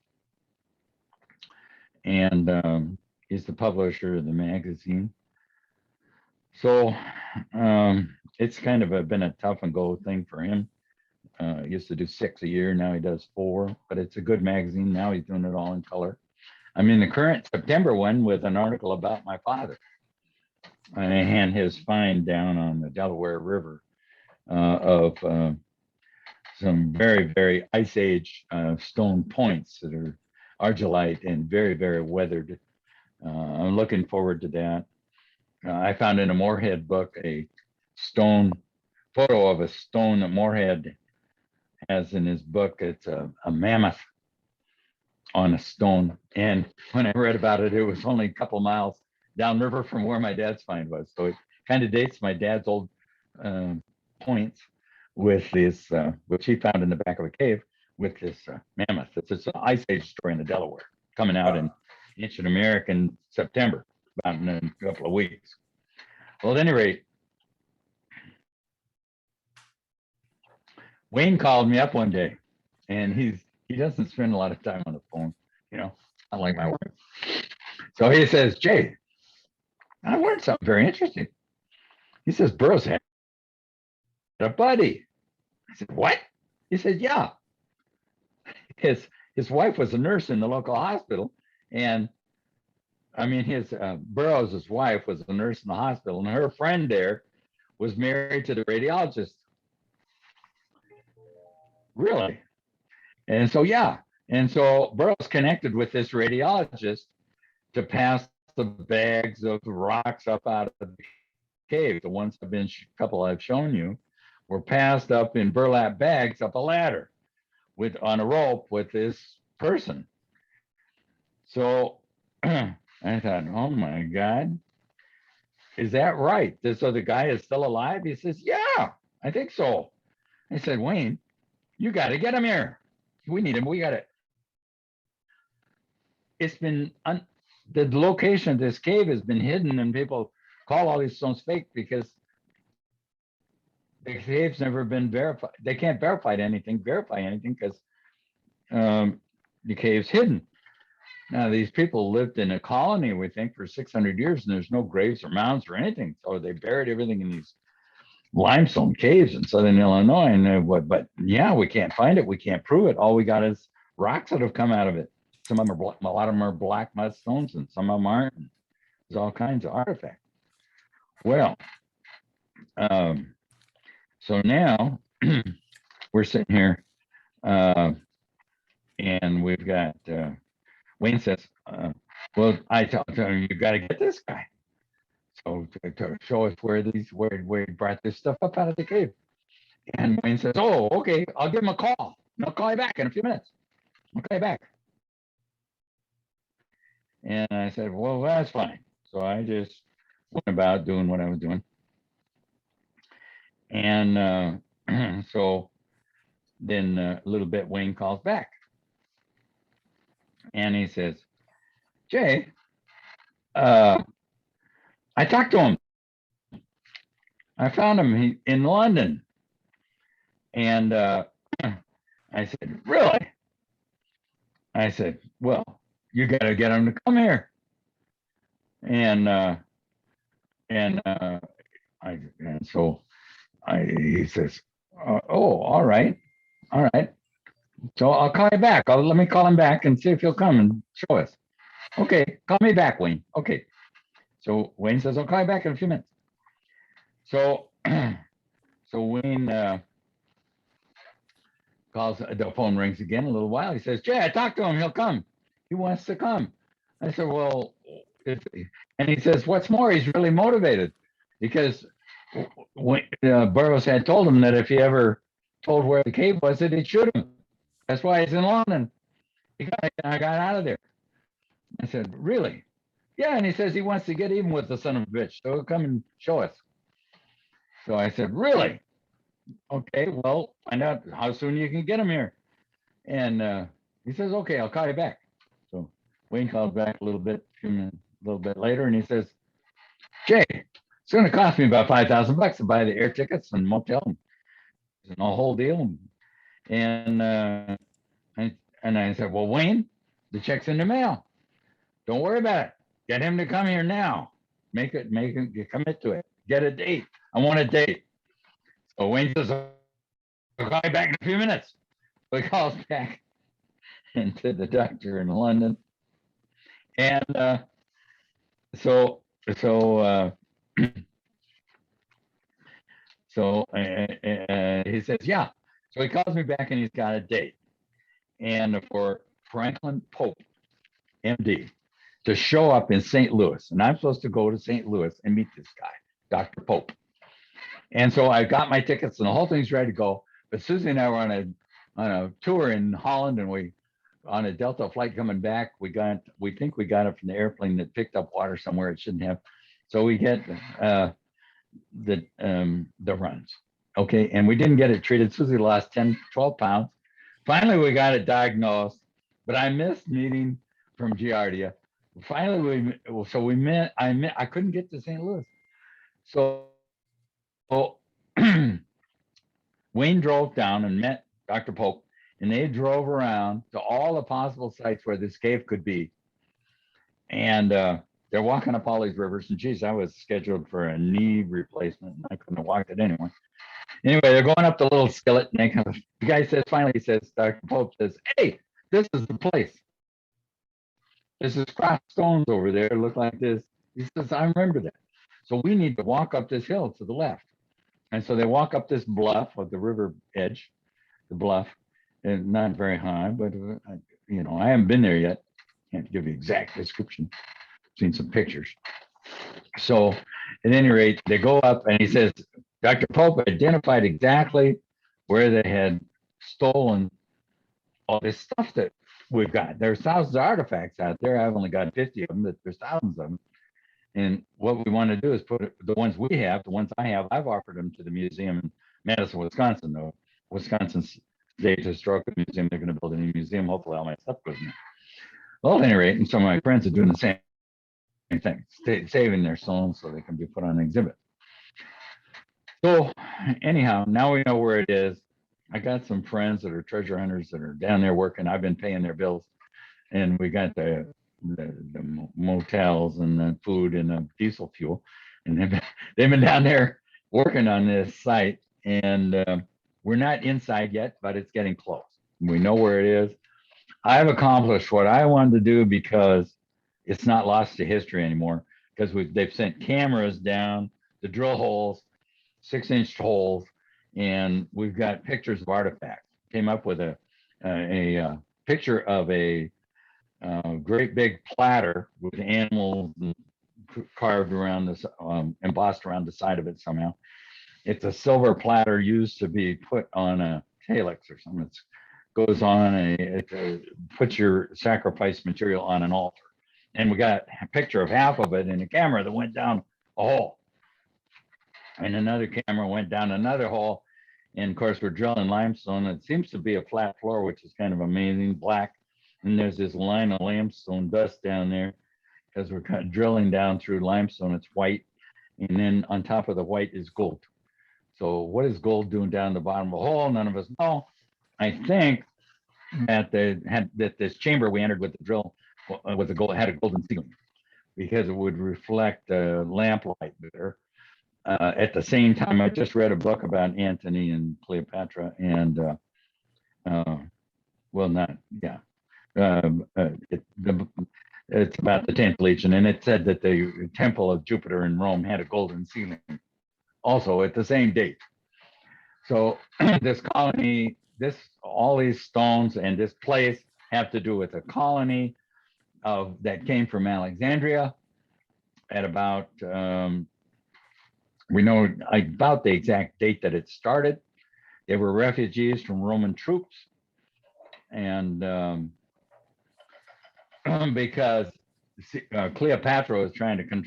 And he's the publisher of the magazine. So it's kind of been a tough and go thing for him. He used to do 6 a year, now he does 4, but it's a good magazine. Now he's doing it all in color. I'm in the current September one with an article about my father and his find down on the Delaware River of some very, very ice age stone points that are argillite and very, very weathered. I'm looking forward to that. I found in a Moorhead book a stone photo of a stone that Moorhead has in his book, it's a mammoth on a stone. And when I read about it, it was only a couple miles downriver from where my dad's find was. So it kind of dates my dad's old points with this, which he found in the back of a cave with this mammoth. It's an Ice Age story in the Delaware coming out in Ancient American September, about in a couple of weeks. Well, at any rate, Wayne called me up one day, and he doesn't spend a lot of time on the phone, not like my wife. So he says, Jay, I learned something very interesting. He says, Burroughs had a buddy. I said, what? He said, yeah. His wife was a nurse in the local hospital, and I mean, Burroughs' wife was a nurse in the hospital, and her friend there was married to the radiologist. Really? And so, yeah. And so Burroughs connected with this radiologist to pass the bags of rocks up out of the cave. The ones couple I've shown you were passed up in burlap bags up a ladder on a rope with this person. So I thought, oh my God, is that right? So the guy is still alive? He says, yeah, I think so. I said, Wayne, you got to get him here. We need him. We got it. It's been, the location of this cave has been hidden, and people call all these stones fake because the cave's never been verified. They can't verify anything because the cave's hidden. Now, these people lived in a colony, we think, for 600 years, and there's no graves or mounds or anything. So they buried everything in these limestone caves in southern Illinois. And but yeah, we can't find it. We can't prove it. All we got is rocks that have come out of it. Some of them are a lot of them are black mudstones, and some of them aren't. There's all kinds of artifacts. Well, so now we're sitting here, and we've got. Wayne says, well, I tell him, you got to get this guy. So to show us where he brought this stuff up out of the cave. And Wayne says, oh, okay, I'll give him a call. I'll call you back in a few minutes. I'll call you back. And I said, well, that's fine. So I just went about doing what I was doing. And so then a little bit, Wayne calls back. And he says, Jay, I talked to him. I found him in London. And I said, really? I said, well, you got to get him to come here. And so he says, oh, all right. So I'll call you back. Let me call him back and see if he'll come and show us. Okay, call me back, Wayne. Okay. So Wayne says, I'll call you back in a few minutes. So Wayne calls, the phone rings again a little while. He says, Jay, I talked to him. He'll come. He wants to come. I said, well, and he says, what's more, he's really motivated because Burroughs had told him that if he ever told where the cave was, that he'd shoot him. That's why he's in London. I got out of there. I said, really? Yeah, and he says he wants to get even with the son of a bitch, so he'll come and show us. So I said, really? Okay, well, find out how soon you can get him here. And he says, okay, I'll call you back. So Wayne called back a little bit later, and he says, Jay, it's going to cost me about $5,000 to buy the air tickets and motel and the whole deal. And I said, well, Wayne, the check's in the mail. Don't worry about it. Get him to come here now. Make him commit to it. Get a date. I want a date. So Wayne says, I'll call you back in a few minutes. So he calls back into the doctor in London. And so he says, yeah. So he calls me back and he's got a date. And for Franklin Pope, MD, to show up in St. Louis. And I'm supposed to go to St. Louis and meet this guy, Dr. Pope. And so I got my tickets and the whole thing's ready to go. But Susie and I were on a on a tour in Holland, and we on a Delta flight coming back, we think we got it from the airplane that picked up water somewhere it shouldn't have. So we get the runs. Okay, and we didn't get it treated. Susie lost 10, 12 pounds. Finally, we got it diagnosed, but I missed meeting from Giardia. Finally, we met. I couldn't get to St. Louis, so Wayne drove down and met Dr. Pope, and they drove around to all the possible sites where this cave could be. And they're walking up all these rivers. And geez, I was scheduled for a knee replacement. And I couldn't have walked it anyway. Anyway, they're going up the little skillet. And the guy says, finally, Dr. Pope says, hey, this is the place. This is crossed stones over there. Look like this. He says, I remember that. So we need to walk up this hill to the left. And so they walk up this bluff of the river edge, the bluff, and not very high, but I haven't been there yet. Can't give you exact description. Seen some pictures. So at any rate, they go up and he says, Dr. Pope identified exactly where they had stolen all this stuff that we've got. There's thousands of artifacts out there. I've only got 50 of them, but there's thousands of them. And what we want to do is put the ones we have, the ones I have, I've offered them to the museum in Madison, Wisconsin, though. Wisconsin State Historical Museum, they're going to build a new museum. Hopefully all my stuff goes in there. Well, at any rate, and some of my friends are doing the same thing, saving their stones so they can be put on exhibit. So anyhow, now we know where it is. I got some friends that are treasure hunters that are down there working. I've been paying their bills. And we got the motels and the food and the diesel fuel. And they've been down there working on this site. And we're not inside yet, but it's getting close. We know where it is. I've accomplished what I wanted to do because it's not lost to history anymore. Because they've sent cameras down to drill holes, 6-inch holes, and we've got pictures of artifacts. Came up with a picture of a great big platter with animals carved around this, embossed around the side of it somehow. It's a silver platter used to be put on a calyx or something. It goes on it puts your sacrifice material on an altar. And we got a picture of half of it in a camera that went down a hole. And another camera went down another hole. And of course, we're drilling limestone. It seems to be a flat floor, which is kind of amazing, black. And there's this line of limestone dust down there because we're kind of drilling down through limestone. It's white. And then on top of the white is gold. So what is gold doing down the bottom of the hole? None of us know. I think that this chamber we entered with the drill had a golden ceiling because it would reflect lamplight there. At the same time, I just read a book about Antony and Cleopatra, and it's about the 10th Legion, and it said that the Temple of Jupiter in Rome had a golden ceiling, also at the same date. So this colony, all these stones and this place have to do with a colony that came from Alexandria at about. We know about the exact date that it started. They were refugees from Roman troops. And because Cleopatra was trying to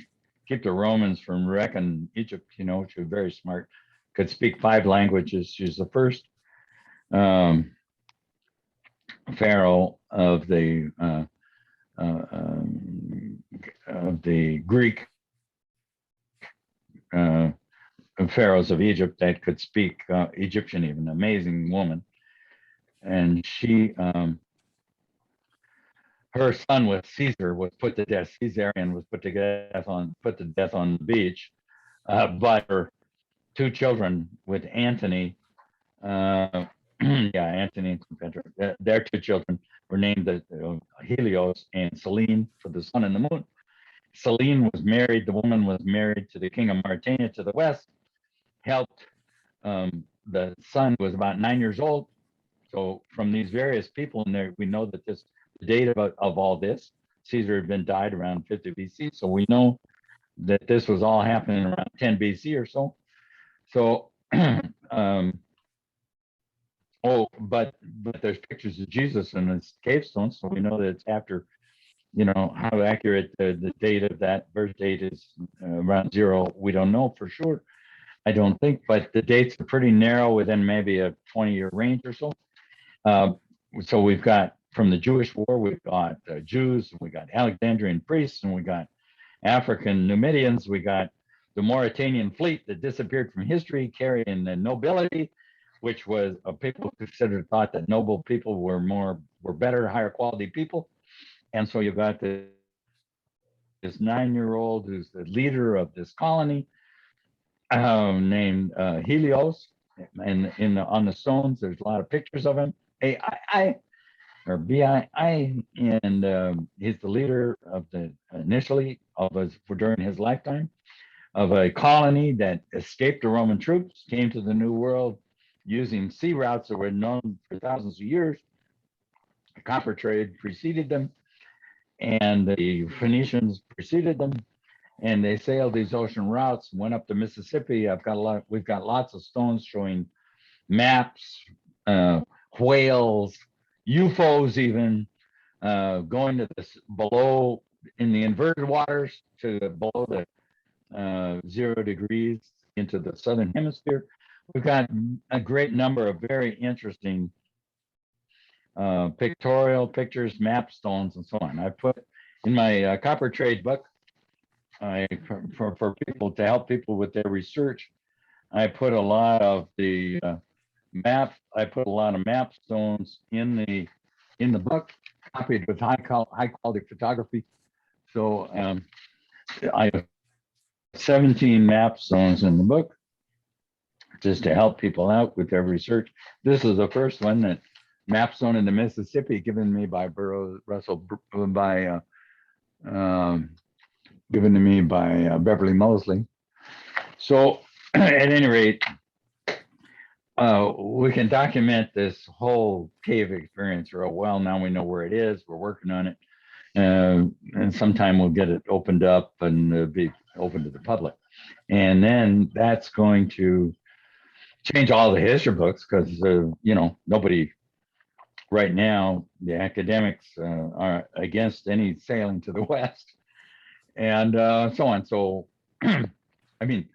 keep the Romans from wrecking Egypt, she was very smart, could speak 5 languages. She's the first pharaoh of the Greek pharaohs of Egypt that could speak Egyptian, even amazing woman. And she, her son was Caesar, was put to death. Caesarion was put to death on the beach. But her 2 children with Antony, Antony and Cleopatra, their 2 children were named Helios and Selene for the sun and the moon. Selene was married, the woman was married to the king of Mauritania to the west, helped, the son was about 9 years old. So from these various people in there, we know that the date of all this, Caesar had been died around 50 BC. So we know that this was all happening around 10 BC or so. So but there's pictures of Jesus in this cave stone, so we know that it's after, you know, how accurate the date of that birth date is around 0. We don't know for sure. I don't think, but the dates are pretty narrow within maybe a 20-year range or so. So we've got from the Jewish War, we've got Jews, we got Alexandrian priests, and we got African Numidians. We got the Mauritanian fleet that disappeared from history, carrying the nobility, which was people thought that noble people were better, higher quality people. And so you've got this 9-year-old who's the leader of this colony, named Helios, and on the stones there's a lot of pictures of him, AII or BII, and he's the leader of during his lifetime of a colony that escaped the Roman troops, came to the New World using sea routes that were known for thousands of years. The copper trade preceded them, and the Phoenicians preceded them, and they sailed these ocean routes, went up the Mississippi. We've got lots of stones showing maps, whales, UFOs, even going to this below in the inverted waters to below the 0 degrees into the southern hemisphere. We've got a great number of very interesting pictorial pictures, map stones, and so on. I put in my copper trade book, for people to help people with their research, I put a lot of the map stones in the book, copied with high quality photography. So I have 17 map stones in the book, just to help people out with their research. This is the first one, that map stone in the Mississippi, given me by given to me by Beverly Mosley. So at any rate, we can document this whole cave experience real well. Now we know where it is. We're working on it. And sometime we'll get it opened up and be open to the public. And then that's going to change all the history books, because, nobody right now, the academics are against any sailing to the West, and so on. So, I mean,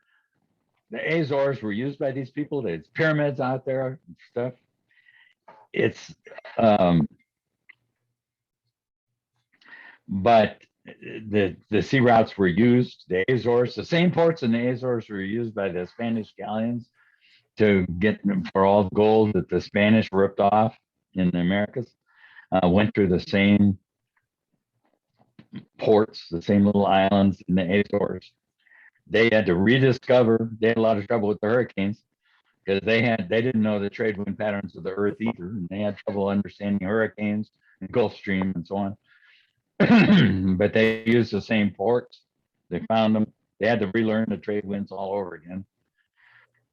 the Azores were used by these people. There's pyramids out there and stuff. It's, but the sea routes were used. The Azores, the same ports in the Azores were used by the Spanish galleons to get for all the gold that the Spanish ripped off in the Americas. Went through the same ports, the same little islands in the Azores. They had to rediscover. They had a lot of trouble with the hurricanes, because they didn't know the trade wind patterns of the Earth either, and they had trouble understanding hurricanes and Gulf Stream and so on. But they used the same ports. They found them. They had to relearn the trade winds all over again.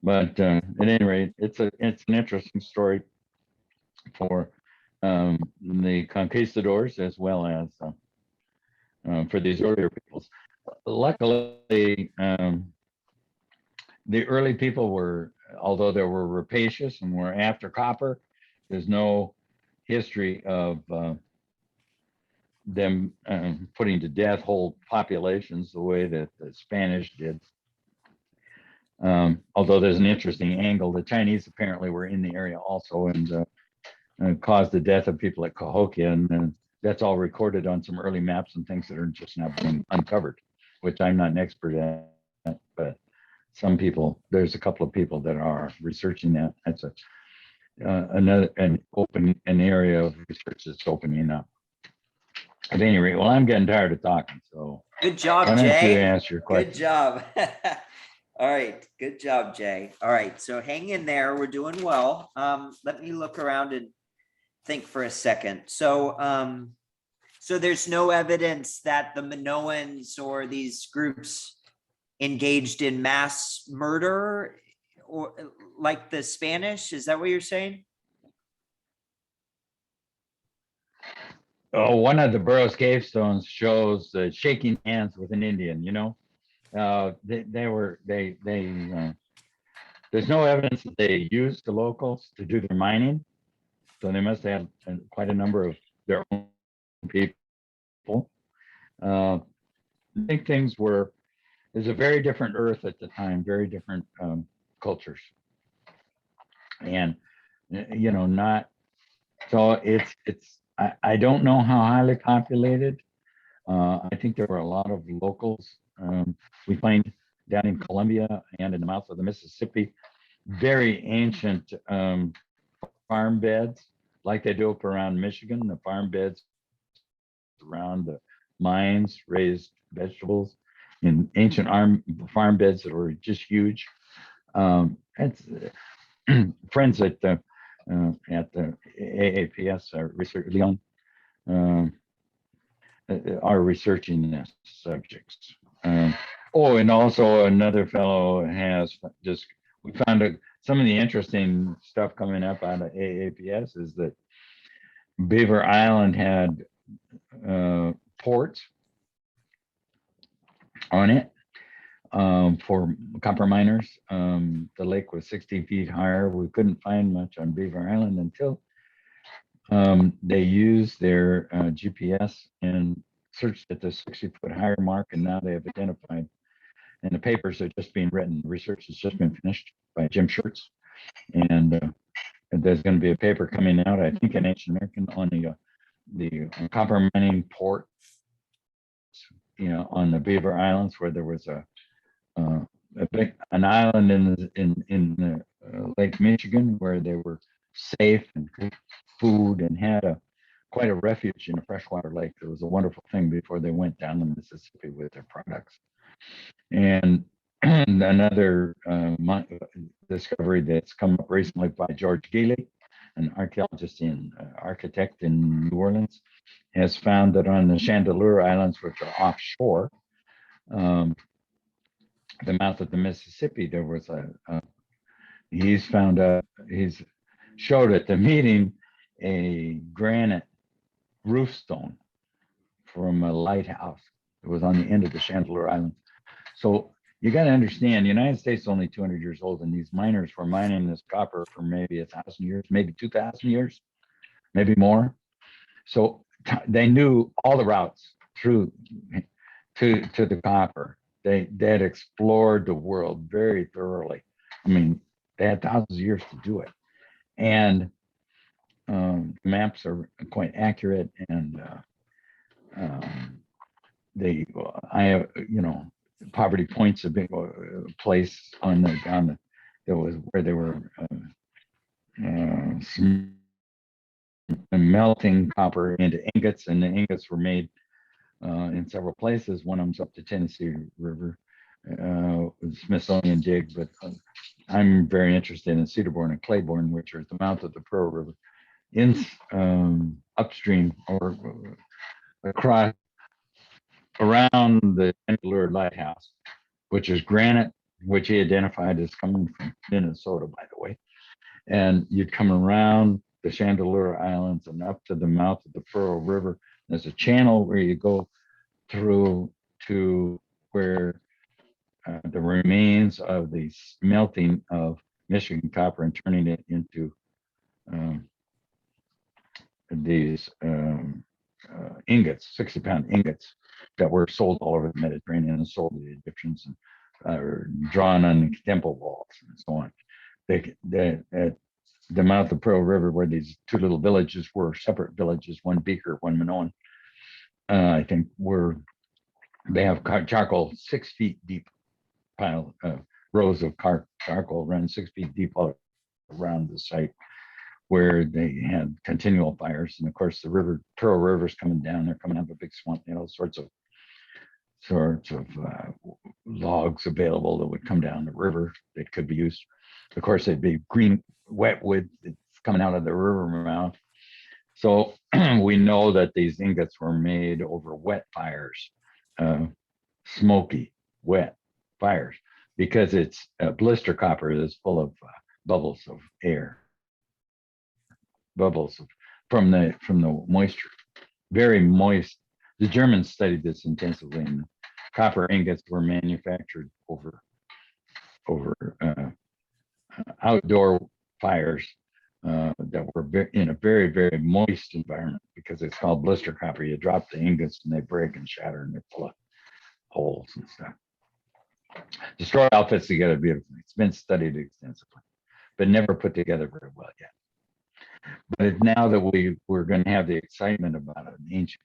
But at any rate, it's an interesting story for the conquistadors, as well as for these earlier peoples. Luckily, the early people were, although they were rapacious and were after copper, there's no history of them putting to death whole populations the way that the Spanish did. Although there's an interesting angle, the Chinese apparently were in the area also, and caused the death of people at Cahokia, and that's all recorded on some early maps and things that are just now being uncovered, which I'm not an expert at, but some people, there's a couple of people that are researching that. That's an area of research that's opening up. At any rate, well, I'm getting tired of talking, so Good job, why don't you Jay. ask your question? Good job. All right. Good job, Jay. All right. So hang in there. We're doing well. Let me look around and think for a second. So, so there's no evidence that the Minoans or these groups engaged in mass murder, or like the Spanish? Is that what you're saying? Oh, one of the Burroughs cave stones shows shaking hands with an Indian. There's no evidence that they used the locals to do their mining. So they must have had quite a number of their own people. I think there's a very different Earth at the time, very different cultures. And, not, so I don't know how highly populated. I think there were a lot of locals. We find down in Colombia and in the mouth of the Mississippi, very ancient farm beds, like they do up around Michigan, the farm beds around the mines, raised vegetables in ancient farm beds that were just huge. It's friends at the AAPS research, Leon, are researching this subjects. And also another fellow we found some of the interesting stuff coming up out of AAPS is that Beaver Island had ports on it for copper miners. The lake was 60 feet higher. We couldn't find much on Beaver Island until they used their GPS and searched at the 60-foot higher mark, and now they have identified. And the papers are just being written. Research has just been finished by Jim Schertz, and there's going to be a paper coming out, I think, in Ancient American on the copper mining port, on the Beaver Islands, where there was an island in the Lake Michigan where they were safe and good food and had quite a refuge in a freshwater lake. It was a wonderful thing before they went down the Mississippi with their products. And another discovery that's come up recently by George Geely, an architect in New Orleans, has found that on the Chandeleur Islands, which are offshore, the mouth of the Mississippi, there was he's showed at the meeting a granite roof stone from a lighthouse that was on the end of the Chandeleur Islands. So you got to understand, the United States is only 200 years old, and these miners were mining this copper for maybe 1,000 years, maybe 2,000 years, maybe more. So they knew all the routes through to the copper. They had explored the world very thoroughly. I mean, they had thousands of years to do it, and maps are quite accurate. And Poverty Point's a big place that was where they were melting copper into ingots, and the ingots were made in several places. One of them's up the Tennessee River, Smithsonian dig, but I'm very interested in Cedarborn and Claiborne, which are at the mouth of the Pearl River, upstream or across around the Chandeleur Lighthouse, which is granite, which he identified as coming from Minnesota, by the way. And you'd come around the Chandeleur Islands and up to the mouth of the Pearl River. There's a channel where you go through to where the remains of the smelting of Michigan copper and turning it into these ingots, 60-pound ingots that were sold all over the Mediterranean and sold to the Egyptians and drawn on temple walls and so on. At the mouth of Pearl River, where these two little villages were, separate villages, one Beaker, one Minoan, I think they have charcoal 6 feet deep rows of charcoal run 6 feet deep all around the site, where they had continual fires. And of course, the Pearl River's coming down. They're coming out of a big swamp, sorts of logs available that would come down the river that could be used. Of course, they'd be green, wet wood that's coming out of the river mouth. So we know that these ingots were made over wet fires, smoky, wet fires, because it's blister copper that's full of bubbles of air, from the moisture, very moist. The Germans studied this intensively, and copper ingots were manufactured over outdoor fires that were in a very, very moist environment because it's called blister copper. You drop the ingots and they break and shatter and they're full of holes and stuff. Destroy all fits together beautifully. It's been studied extensively, but never put together very well yet. But now that we're going to have the excitement about an ancient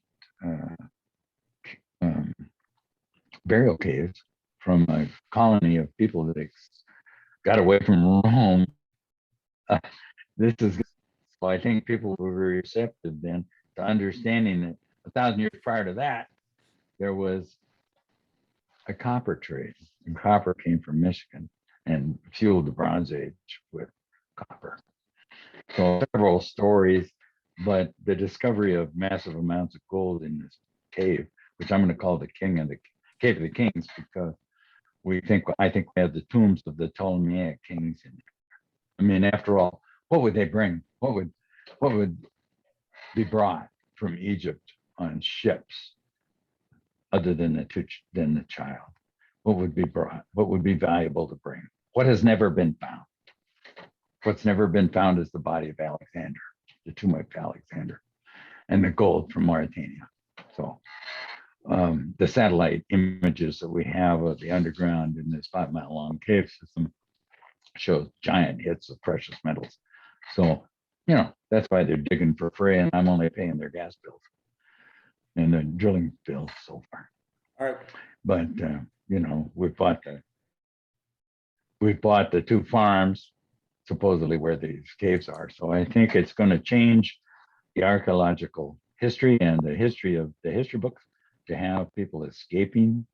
burial caves from a colony of people that got away from Rome, this is so I think people were very receptive then to understanding that 1,000 years prior to that, there was a copper trade, and copper came from Michigan and fueled the Bronze Age with copper. So several stories, but the discovery of massive amounts of gold in this cave, which I'm going to call the Cave of the Kings, because I think we have the tombs of the Ptolemaic kings in there. I mean, after all, what would they bring? What would be brought from Egypt on ships other than the child? What would be brought? What would be valuable to bring? What has never been found? What's never been found is the body of Alexander, the tomb of Alexander, and the gold from Mauritania. So the satellite images that we have of the underground in this 5-mile-long cave system shows giant hits of precious metals. So, that's why they're digging for free, and I'm only paying their gas bills and the drilling bills so far. All right. But we bought the 2 farms supposedly where these caves are. So I think it's going to change the archaeological history and the history of the history books to have people escaping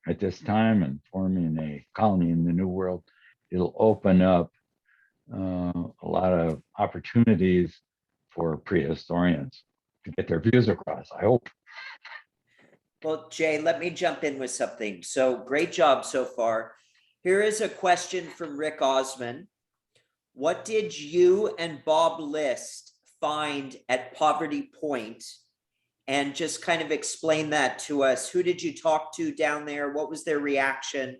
at this time and forming a colony in the New World. It'll open up a lot of opportunities for prehistorians to get their views across, I hope. Well, Jay, let me jump in with something. So great job so far. Here is a question from Rick Osman. What did you and Bob List find at Poverty Point? And just kind of explain that to us. Who did you talk to down there? What was their reaction?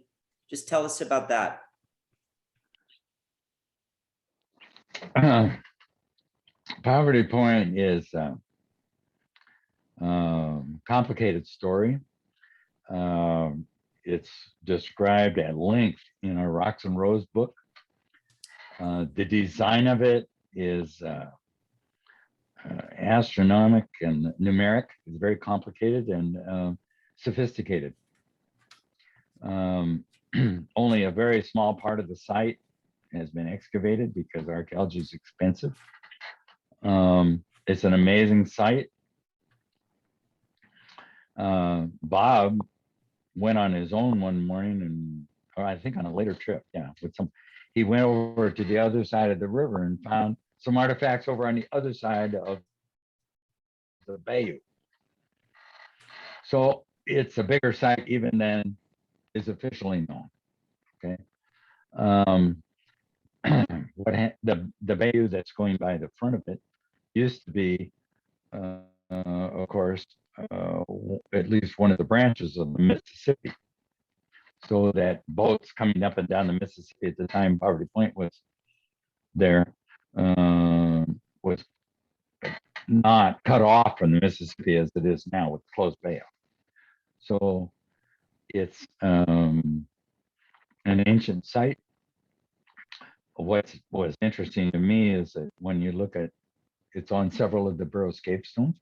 Just tell us about that. Poverty Point is a complicated story. It's described at length in our Rocks and Rose book. The design of it is astronomic and numeric. It's very complicated and sophisticated. Only a very small part of the site has been excavated because archaeology is expensive. It's an amazing site. Bob went on his own one morning, or I think on a later trip, he went over to the other side of the river and found some artifacts over on the other side of the bayou. So it's a bigger site even than is officially known. Okay. The bayou that's going by the front of it used to be, of course, at least one of the branches of the Mississippi. So that boats coming up and down the Mississippi at the time Poverty Point was there was not cut off from the Mississippi as it is now with closed bayou. So it's an ancient site. What was interesting to me is that when you look at it's on several of the Burroughs cave stones,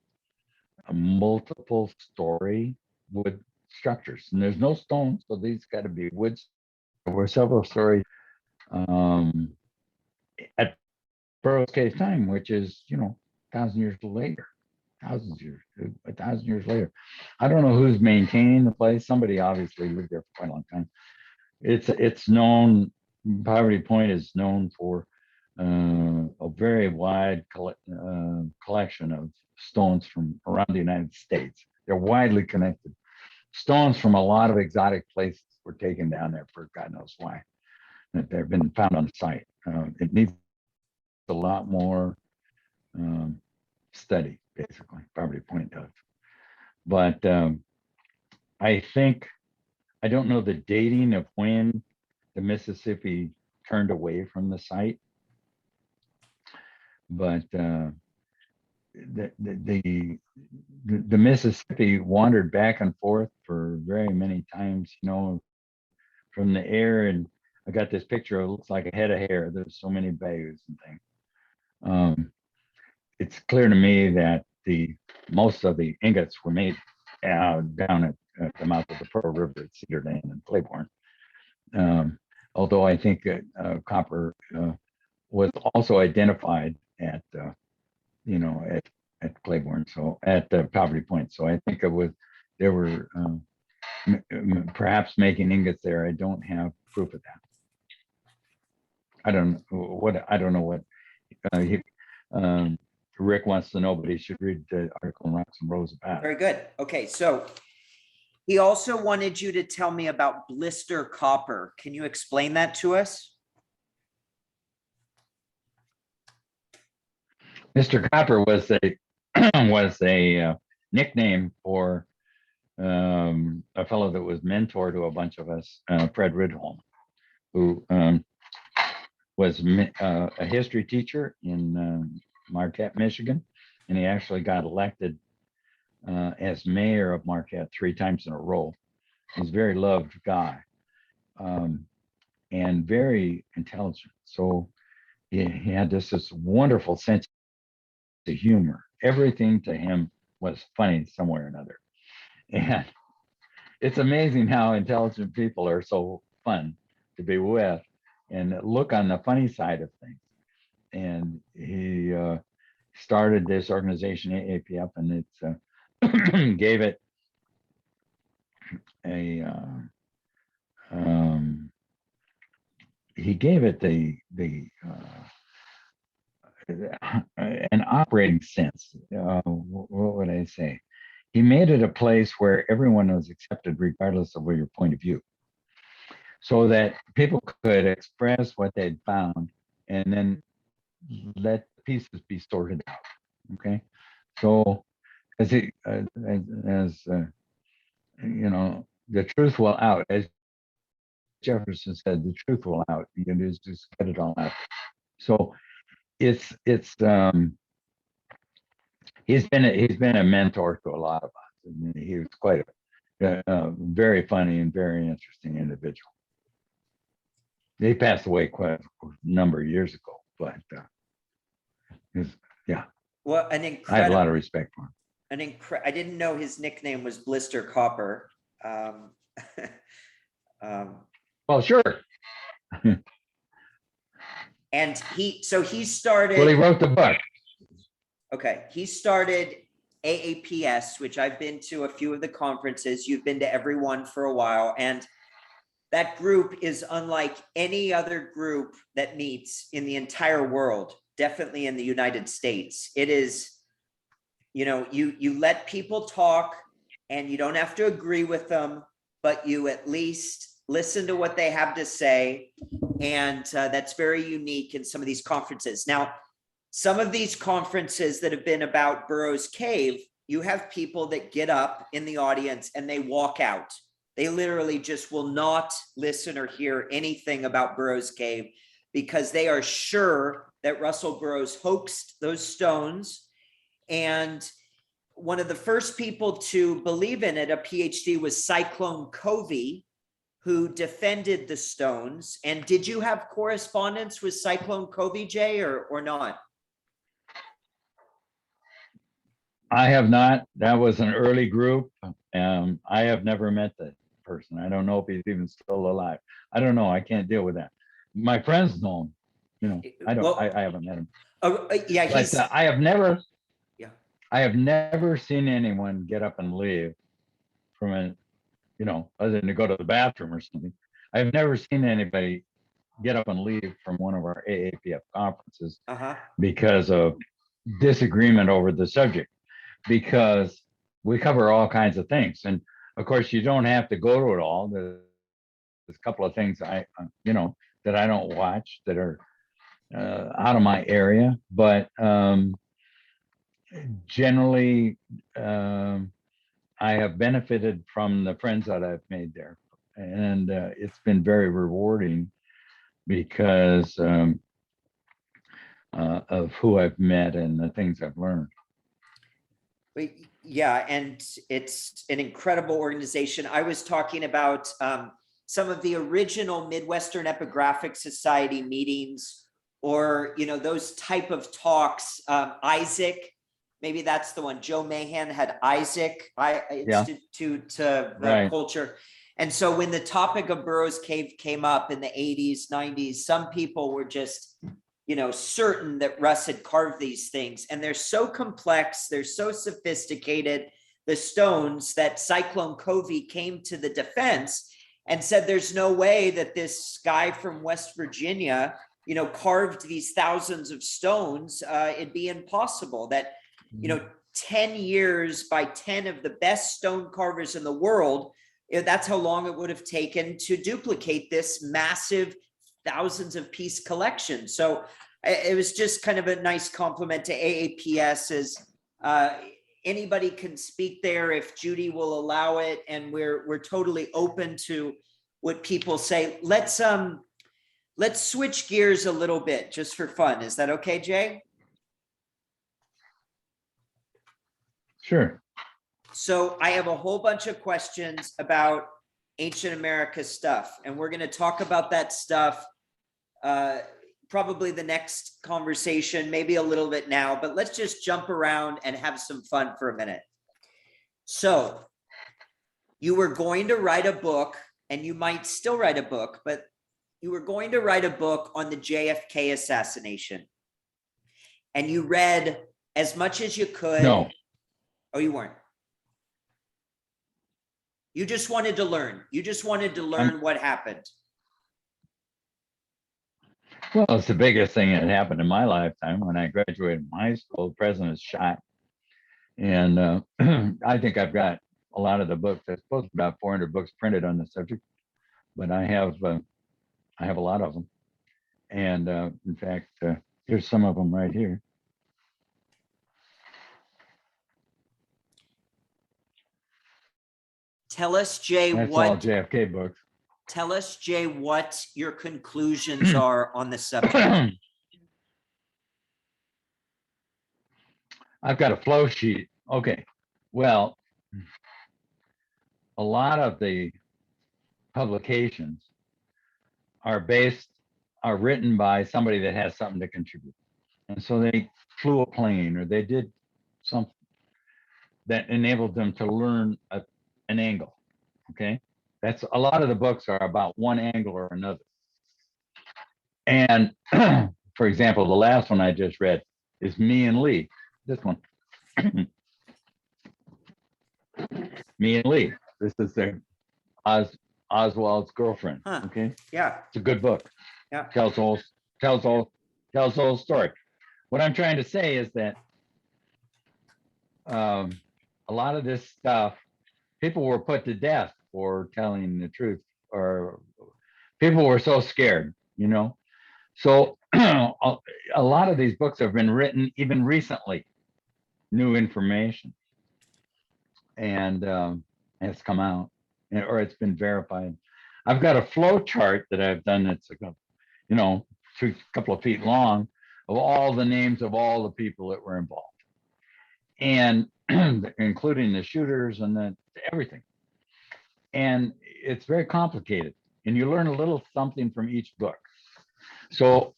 a multiple story wood structures, and there's no stone, so these got to be wood. There were several stories at Burroughs cave time, which is 1,000 years later, 1,000 years later. I don't know who's maintaining the place. Somebody obviously lived there for quite a long time. It's known. Poverty Point is known for a very wide collection of stones from around the United States. They're widely connected. Stones from a lot of exotic places were taken down there for God knows why. That they've been found on the site. It needs a lot more study, basically. Poverty Point does. But I don't know the dating of when the Mississippi turned away from the site. but the Mississippi wandered back and forth for very many times, from the air. And I got this picture. It looks like a head of hair. There's so many bayous and things. It's clear to me that most of the ingots were made down at the mouth of the Pearl River at Cedar Lane and Claiborne. Although I think copper was also identified at Claiborne, so at Poverty Point. So I think there were perhaps making ingots there. I don't have proof of that. I don't know what Rick wants to know, but he should read the article in Rocks and Rose about it. Very good. Okay, so he also wanted you to tell me about blister copper. Can you explain that to us? Mr. Copper was a nickname for a fellow that was mentor to a bunch of us, Fred Ridholm, who was a history teacher in Marquette, Michigan, and he actually got elected as mayor of Marquette 3 times in a row. He's a very loved guy and very intelligent. So he had this wonderful sense of humor. Everything to him was funny some way or another. And it's amazing how intelligent people are so fun to be with and look on the funny side of things. And he started this organization, AAPF, and it's gave it an operating sense. What would I say? He made it a place where everyone was accepted regardless of your point of view, so that people could express what they'd found and then let pieces be sorted out. Okay, so as the truth will out, as Jefferson said, the truth will out. You can just get it all out. So he's been a mentor to a lot of us. And he was quite a very funny and very interesting individual. He passed away quite a number of years ago, but yeah. Well, I had a lot of respect for him. I didn't know his nickname was Blister Copper. Well, sure. And he started. Well, he wrote the book. Okay, he started AAPS, which I've been to a few of the conferences. You've been to every one for a while, and that group is unlike any other group that meets in the entire world, definitely in the United States. It is, you let people talk and you don't have to agree with them, but you at least listen to what they have to say. And that's very unique in some of these conferences. Now, some of these conferences that have been about Burroughs Cave, you have people that get up in the audience and they walk out. They literally just will not listen or hear anything about Burroughs Cave because they are sure that Russell Burroughs hoaxed those stones. And one of the first people to believe in it, a PhD, was Cyclone Covey, who defended the stones. And did you have correspondence with Cyclone Covey, Jay, or not? I have not. That was an early group. I have never met the person. I don't know if he's even still alive. I don't know. I can't deal with that. My friends know him. I don't. Well, I haven't met him. Yeah, but I have never. Yeah. I have never seen anyone get up and leave from a, other than to go to the bathroom or something. I've never seen anybody get up and leave from one of our AAPF conferences because of disagreement over the subject. Because we cover all kinds of things, and of course you don't have to go to it all. There's a couple of things that I don't watch that are out of my area, but generally I have benefited from the friends that I've made there, and it's been very rewarding because of who I've met and the things I've learned. But yeah, and it's an incredible organization. I was talking about some of the original Midwestern Epigraphic Society meetings, or those type of talks. Isaac, maybe that's the one. Joe Mahan had Isaac Institute to Right. Culture. And so when the topic of Burroughs Cave came up in the 80s, 90s, some people were just certain that Russ had carved these things, and they're so complex, they're so sophisticated, the stones, that Cyclone Covey came to the defense and said there's no way that this guy from West Virginia carved these thousands of stones. It'd be impossible. That 10 years by 10 of the best stone carvers in the world, that's how long it would have taken to duplicate this massive thousands of piece collection. So it was just kind of a nice compliment to AAPS, as anybody can speak there if Judy will allow it, and we're totally open to what people say. Let's switch gears a little bit just for fun. Is that okay, Jay? Sure. So I have a whole bunch of questions about ancient America stuff, and we're going to talk about that stuff probably the next conversation, maybe a little bit now, but let's just jump around and have some fun for a minute. So you were going to write a book, and you might still write a book, but you were going to write a book on the JFK assassination, and you read as much as you could. No. Oh, you weren't. You just wanted to learn. You just wanted to learn what happened. Well, it's the biggest thing that happened in my lifetime. When I graduated from high school, the president was shot. And I think I've got a lot of the books. There's supposed to be about 400 books printed on the subject, but I have a lot of them. And in fact, here's some of them right here. Tell us, Jay, That's all JFK books. Tell us, Jay, what your conclusions are on the subject. I've got a flow sheet. Okay. Well, a lot of the publications are written by somebody that has something to contribute. And so they flew a plane, or they did something that enabled them to learn an angle. Okay. That's a lot of the books are about one angle or another. And for example, the last one I just read is Me and Lee. This one. Me and Lee. This is their Oswald's girlfriend. Huh. Okay. Yeah. It's a good book. Yeah. Tells the whole story. What I'm trying to say is that a lot of this stuff, people were put to death for telling the truth, or people were so scared, So a lot of these books have been written even recently, new information, and has come out, or it's been verified. I've got a flow chart that I've done that's a couple of feet long, of all the names of all the people that were involved, and including the shooters and everything. And it's very complicated, and you learn a little something from each book. So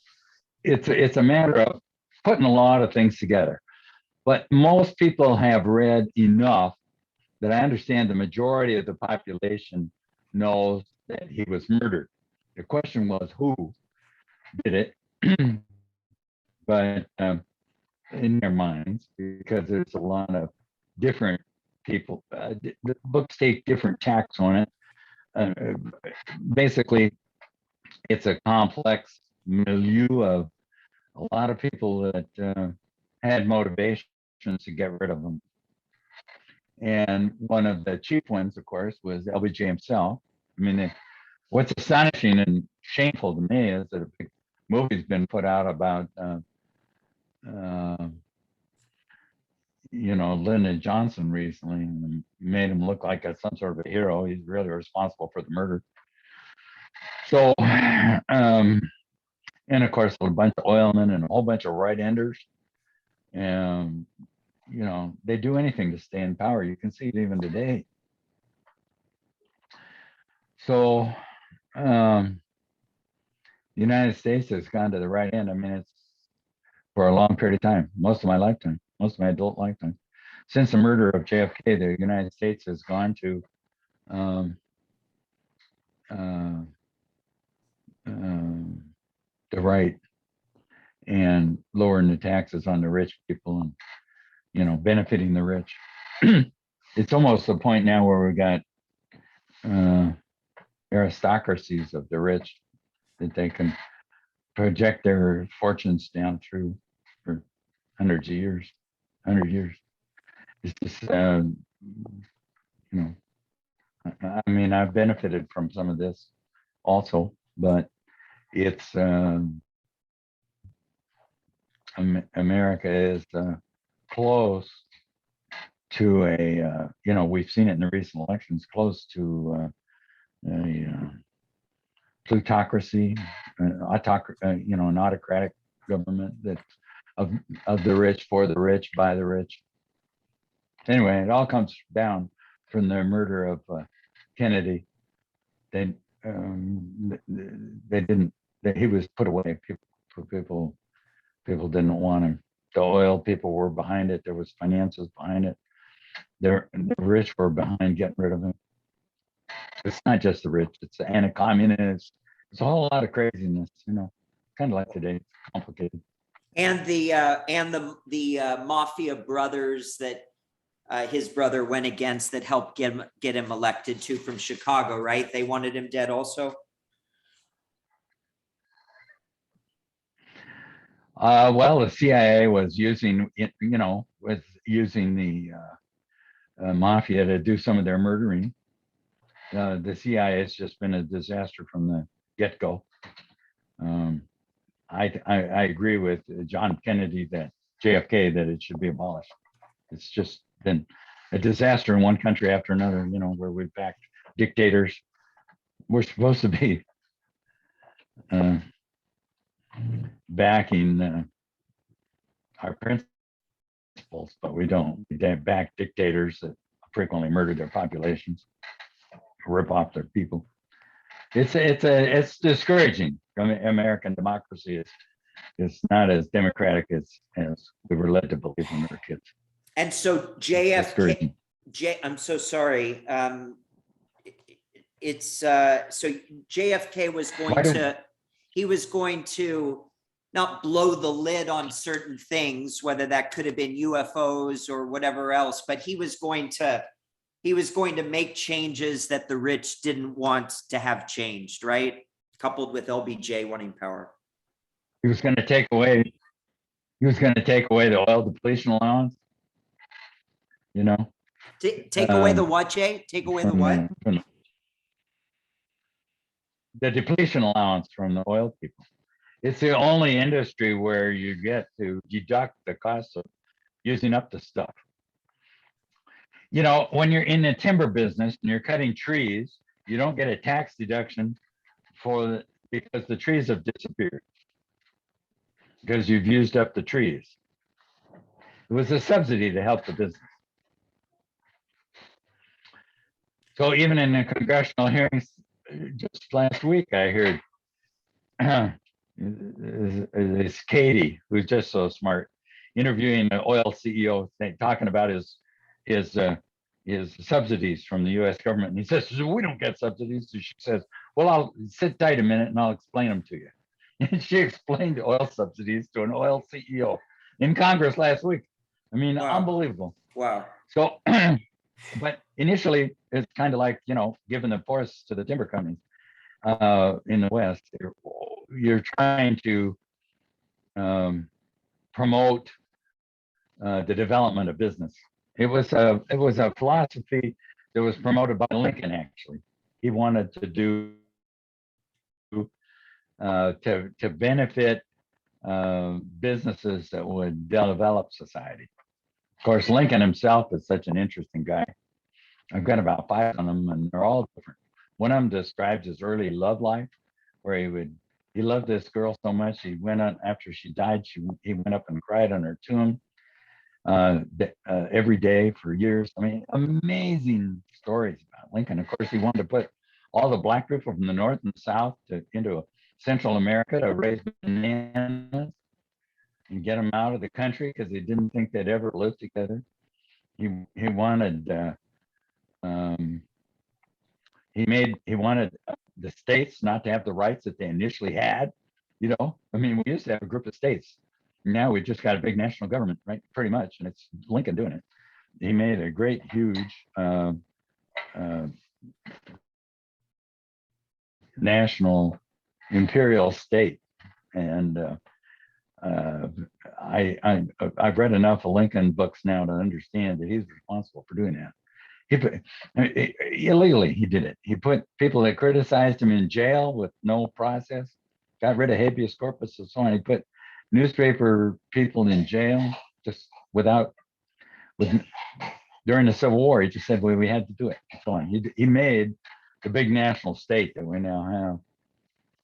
it's a matter of putting a lot of things together. But most people have read enough that I understand the majority of the population knows that he was murdered. The question was who did it, but in their minds, because there's a lot of different people. The books take different tacks on it. Basically, it's a complex milieu of a lot of people that had motivations to get rid of them. And one of the chief ones, of course, was LBJ himself. I mean, what's astonishing and shameful to me is that a big movie's been put out about Lyndon Johnson recently, and made him look like some sort of a hero. He's really responsible for the murder. So, And of course, a bunch of oilmen and a whole bunch of right-enders. And, you know, they do anything to stay in power. You can see it even today. So, the United States has gone to the right end. I mean, it's for a long period of time, most of my lifetime, most of my adult lifetime. Since the murder of JFK, the United States has gone to um, uh, the right and lowering the taxes on the rich people and, you know, benefiting the rich. It's almost the point now where we got aristocracies of the rich that they can project their fortunes down through for hundreds of years, 100 years. It's just, you know, I mean, I've benefited from some of this also, but it's America is close to a, you know, we've seen it in the recent elections, close to a plutocracy, you know, an autocratic government that's of the rich, for the rich, by the rich. Anyway, it all comes down from the murder of Kennedy. They didn't. He was put away. People didn't want him. The oil people were behind it. There was finances behind it. The rich were behind getting rid of him. It's not just the rich. It's the anti-communists. It's a whole lot of craziness. You know, kind of like today. It's complicated. And the mafia brothers that his brother went against that helped get him elected too, from Chicago, right? They wanted him dead also. Well, the CIA was using it, you know, was using the mafia to do some of their murdering. The CIA has just been a disaster from the get-go. I agree with John Kennedy that JFK that it should be abolished. It's just been a disaster in one country after another, you know, where we've backed dictators. We're supposed to be backing our principles, but we don't. We back dictators that frequently murder their populations, rip off their people. It's discouraging. I mean, American democracy is not as democratic as we were led to believe when we were kids. And so JFK, I'm so sorry. It's so JFK was going to not blow the lid on certain things, whether that could have been UFOs or whatever else, but he was going to make changes that the rich didn't want to have changed, right? Coupled with LBJ wanting power. He was going to take away the oil depletion allowance. You know, take away the what, Jay? Take away the what? The depletion allowance from the oil people. It's the only industry where you get to deduct the cost of using up the stuff. You know, when you're in the timber business and you're cutting trees, you don't get a tax deduction because the trees have disappeared because you've used up the trees. It was a subsidy to help the business. So even in the congressional hearings just last week, I heard this Katie, who's just so smart, interviewing the oil CEO, talking about his subsidies from the U.S. government. And he says, we don't get subsidies. So she says, well, I'll sit tight a minute and I'll explain them to you. And she explained oil subsidies to an oil CEO in Congress last week. I mean, wow. Unbelievable. Wow. So, but initially, it's kind of like, you know, giving the forests to the timber companies in the West. You're trying to promote the development of business. It was a philosophy that was promoted by Lincoln. Actually, he wanted to do to benefit businesses that would develop society. Of course, Lincoln himself is such an interesting guy. I've got about 5 on them, and they're all different. One of them describes his early love life, where he would he loved this girl so much. He went on after she died. He went up and cried on her tomb every day for years. I mean, amazing stories about Lincoln. Of course, he wanted to put all the black people from the north and south into Central America to raise bananas and get them out of the country because he didn't think they'd ever live together. He wanted he wanted the states not to have the rights that they initially had. You know, I mean, we used to have a group of states. Now we just got a big national government, right? Pretty much, and it's Lincoln doing it. He made a great, huge national imperial state, and I've read enough of Lincoln books now to understand that he's responsible for doing that. Illegally, he did it. He put people that criticized him in jail with no process, got rid of habeas corpus and so on. He put newspaper people in jail just during the Civil War. He just said, well, we had to do it. And so on. He made the big national state that we now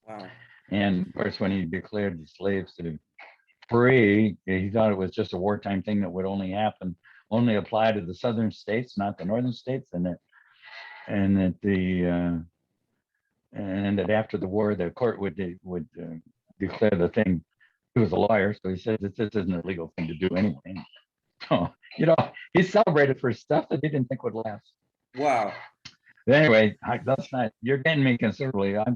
have. Wow. And of course, when he declared the slaves to free, he thought it was just a wartime thing that would only apply to the southern states, not the northern states, and that after the war, the court would declare the thing. He was a lawyer, so he said that this isn't a legal thing to do anyway. So, you know, he celebrated for stuff that he didn't think would last. Wow. But anyway, that's not. You're getting me considerably. I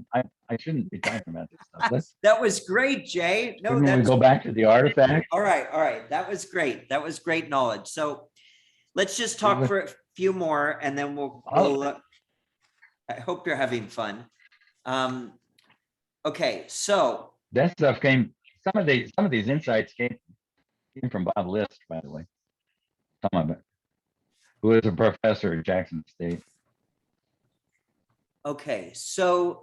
shouldn't be talking about this stuff. That was great, Jay. No, we that's go back to the artifact. all right. That was great. That was great knowledge. So let's just talk for a few more, and then we'll I hope you're having fun. Okay, so that stuff came. Some of these insights came from Bob List, by the way. Some of it, who is a professor at Jackson State. okay, so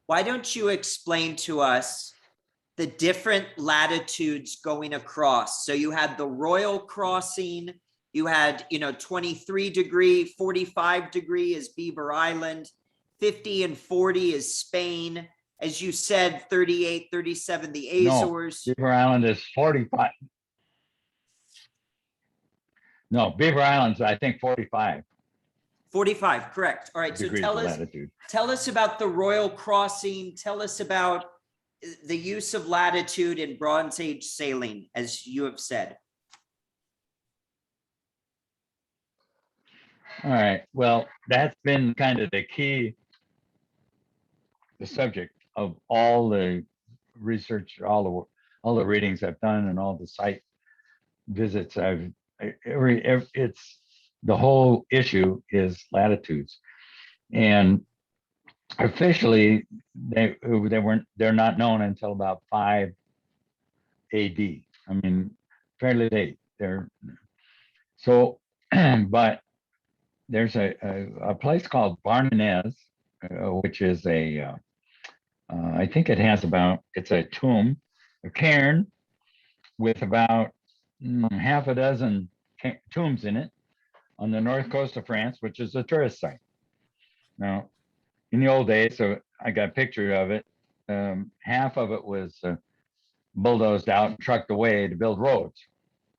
why don't you explain to us the different latitudes going across? So you had the Royal Crossing, you had, 23 degree, 45 degree is Beaver Island, 50 and 40 is Spain. As you said, 38, 37, the Azores. No, Beaver Island is 45. No, Beaver Island's, I think, 45. 45, correct. All right, so tell us about the Royal Crossing. Tell us about the use of latitude in Bronze Age sailing, as you have said. All right, well, that's been kind of the subject of all the research, all the readings I've done and all the site visits it's the whole issue is latitudes. And officially they're not known until about 5 AD. I mean, fairly late. But there's a place called Barnenez, which is I think it's a tomb, a cairn with about half a dozen tombs in it on the north coast of France, which is a tourist site. Now, in the old days, so I got a picture of it, half of it was bulldozed out and trucked away to build roads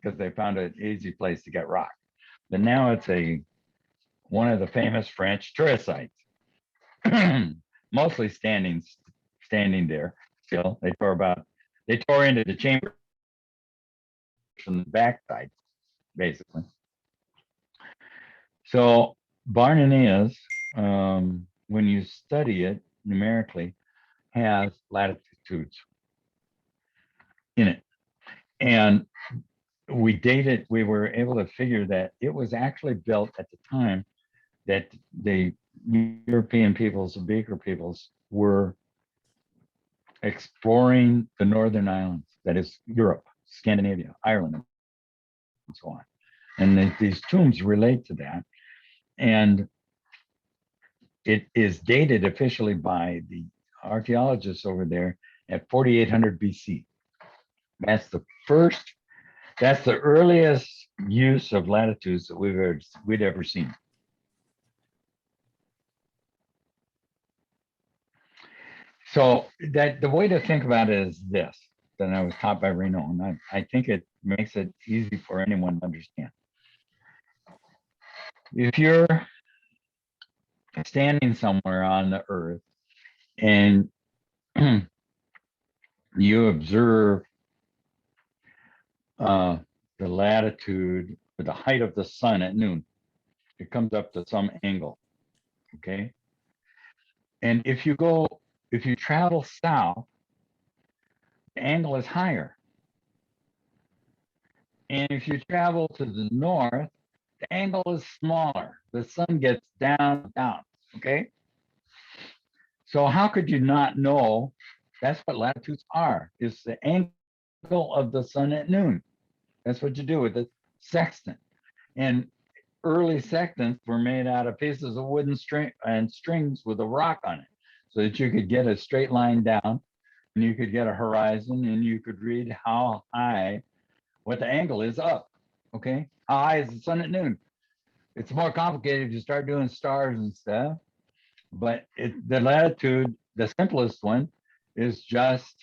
because they found an easy place to get rock. But now it's one of the famous French tourist sites, mostly standing there still. They tore into the chamber from the backside, basically. So Barnenez, when you study it numerically, has latitudes in it. And we were able to figure that it was actually built at the time that the European peoples, the Beaker peoples, were exploring the northern islands, that is Europe, Scandinavia, Ireland, and so on. And these tombs relate to that. And it is dated officially by the archaeologists over there at 4800 BC. That's the earliest use of latitudes that we'd ever seen. So that the way to think about it is this, that I was taught by Reinoud, and I think it makes it easy for anyone to understand. If you're standing somewhere on the earth and you observe the latitude or the height of the sun at noon, it comes up to some angle, okay? And if you travel south, the angle is higher. And if you travel to the north, the angle is smaller. The sun gets down, okay? So how could you not know? That's what latitudes are. It's the angle of the sun at noon. That's what you do with the sextant. And early sextants were made out of pieces of wooden string and strings with a rock on it, so that you could get a straight line down, and you could get a horizon, and you could read how high, what the angle is up. Okay, how high is the sun at noon? It's more complicated if you start doing stars and stuff, but the latitude, the simplest one, is just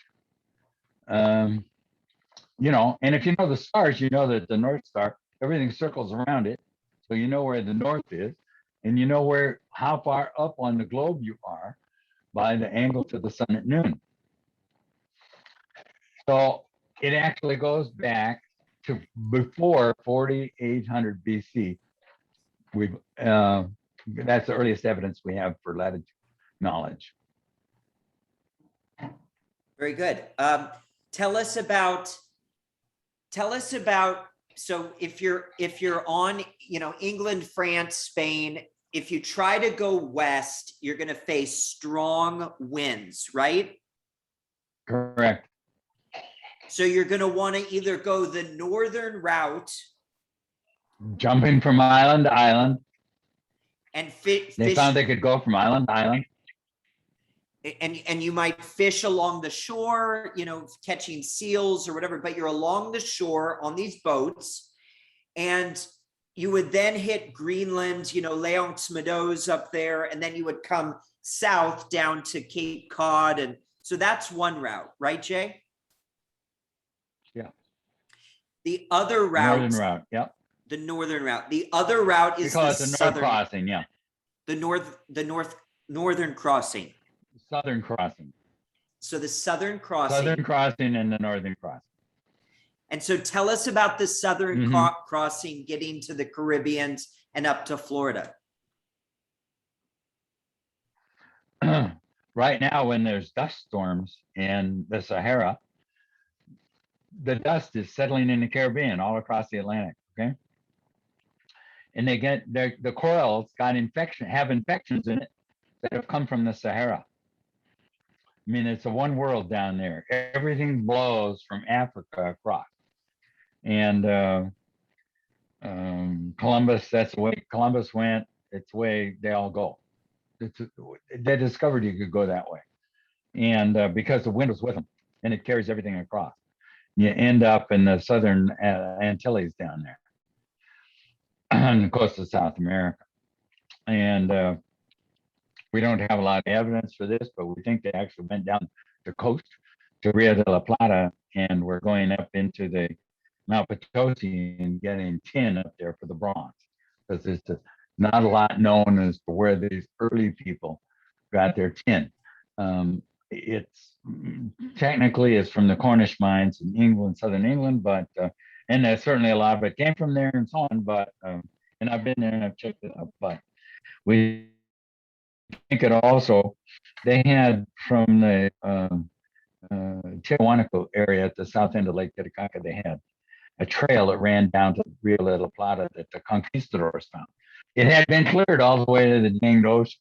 and if you know the stars, you know that the North Star, everything circles around it. So you know where the north is, and you know how far up on the globe you are by the angle to the sun at noon. So it actually goes back to before 4800 BC. That's the earliest evidence we have for latitude knowledge. Very good. Tell us about, so if you're on, England, France, Spain, if you try to go west, you're going to face strong winds, right? Correct. So you're going to want to either go the northern route, Jumping from island to island. and They found they could go from island to island. And you might fish along the shore, catching seals or whatever, but you're along the shore on these boats, and you would then hit Greenland, Leon's Meadows up there, and then you would come south down to Cape Cod. And so that's one route, right, Jay? Yeah. The other route. Northern route, yep. The northern route. The other route is the southern crossing, yeah. The northern crossing. Southern crossing. So the southern crossing. Southern crossing and the northern crossing. And so tell us about the southern crossing, getting to the Caribbean and up to Florida. Right now, when there's dust storms in the Sahara, the dust is settling in the Caribbean all across the Atlantic, okay? And the corals have infections in it that have come from the Sahara. I mean, it's a one world down there. Everything blows from Africa across. And Columbus, that's the way Columbus went. It's the way they all go. They discovered you could go that way. And because the wind was with them, and it carries everything across. You end up in the southern Antilles down there, on the coast of South America. And we don't have a lot of evidence for this, but we think they actually went down the coast to Rio de la Plata, and we're going up into the Mount Potosi and getting tin up there for the bronze, because there's not a lot known as to where these early people got their tin. It's technically from the Cornish mines in England, southern England, but and there's certainly a lot of it came from there and so on. But and I've been there and I've checked it out, but we think it also, they had from the Tiahuanaco area at the south end of Lake Titicaca, they had a trail that ran down to Rio de la Plata that the conquistadors found. It had been cleared all the way to the danged ocean.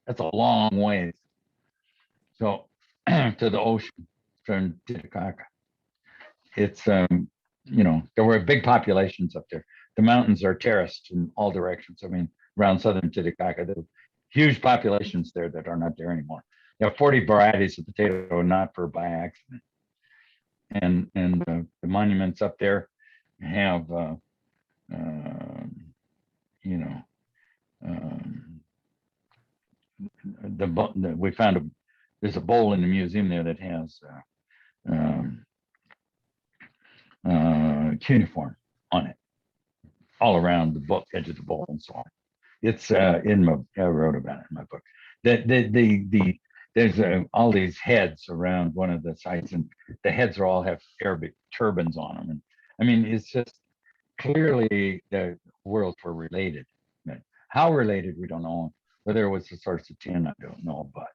That's a long ways. So to the ocean from Titicaca. It's there were big populations up there. The mountains are terraced in all directions. I mean, around southern Titicaca, there are huge populations there that are not there anymore. There are 40 varieties of potato, not by accident. And the monuments up there have we found there's a bowl in the museum there that has cuneiform on it, all around the book, edge of the bowl, and so on. It's in my, I wrote about it in my book. There's all these heads around one of the sites, and the heads are all have Arabic turbans on them. And I mean, it's just clearly the worlds were related. But how related, we don't know. Whether it was the source of tin, I don't know. But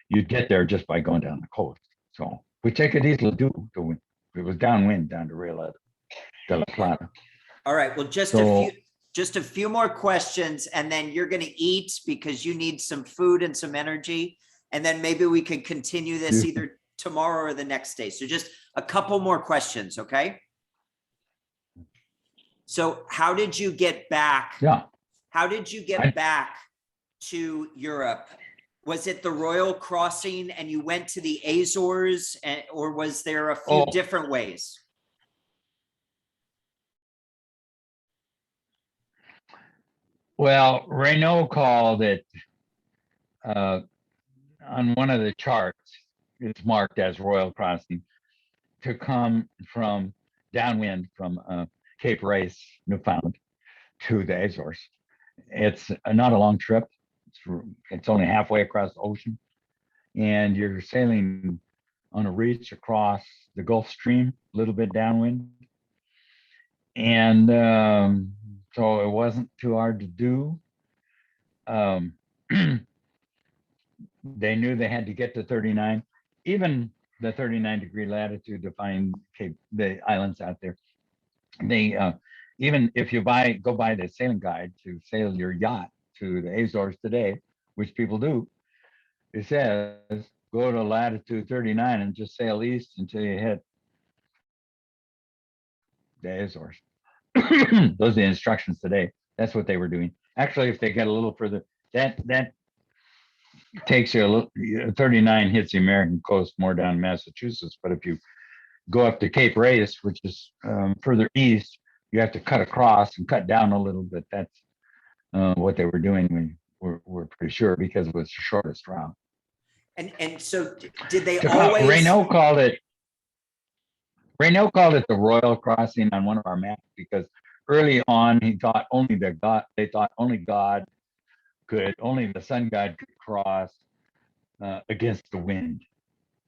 you get there just by going down the coast. So we take it easily. It was downwind down to Reinoud de la Plata. All right, well, just a few more questions, and then you're going to eat because you need some food and some energy. And then maybe we could continue this either tomorrow or the next day. So just a couple more questions, okay? So how did you get back? Yeah. How did you get back to Europe? Was it the Royal Crossing and you went to the Azores, or was there a few different ways? Well, Reinaud called it on one of the charts, it's marked as Royal Crossing, to come from downwind from Cape Race, Newfoundland, to the Azores. It's not a long trip. It's only halfway across the ocean, and you're sailing on a reach across the Gulf Stream, a little bit downwind. And so it wasn't too hard to do. They knew they had to get to 39, even the 39-degree latitude to find the islands out there. They even if you go buy the sailing guide to sail your yacht to the Azores today, which people do, it says go to latitude 39 and just sail east until you hit the Azores. Those are the instructions today. That's what they were doing. Actually, if they get a little further, that takes you a little. 39 hits the American coast more down Massachusetts, but if you go up to Cape Race, which is further east, you have to cut across and cut down a little bit. That's what they were doing. We're pretty sure, because it was the shortest route. And so did they always? Reinaud called it the Royal Crossing on one of our maps, because early on they thought only the sun god could cross against the wind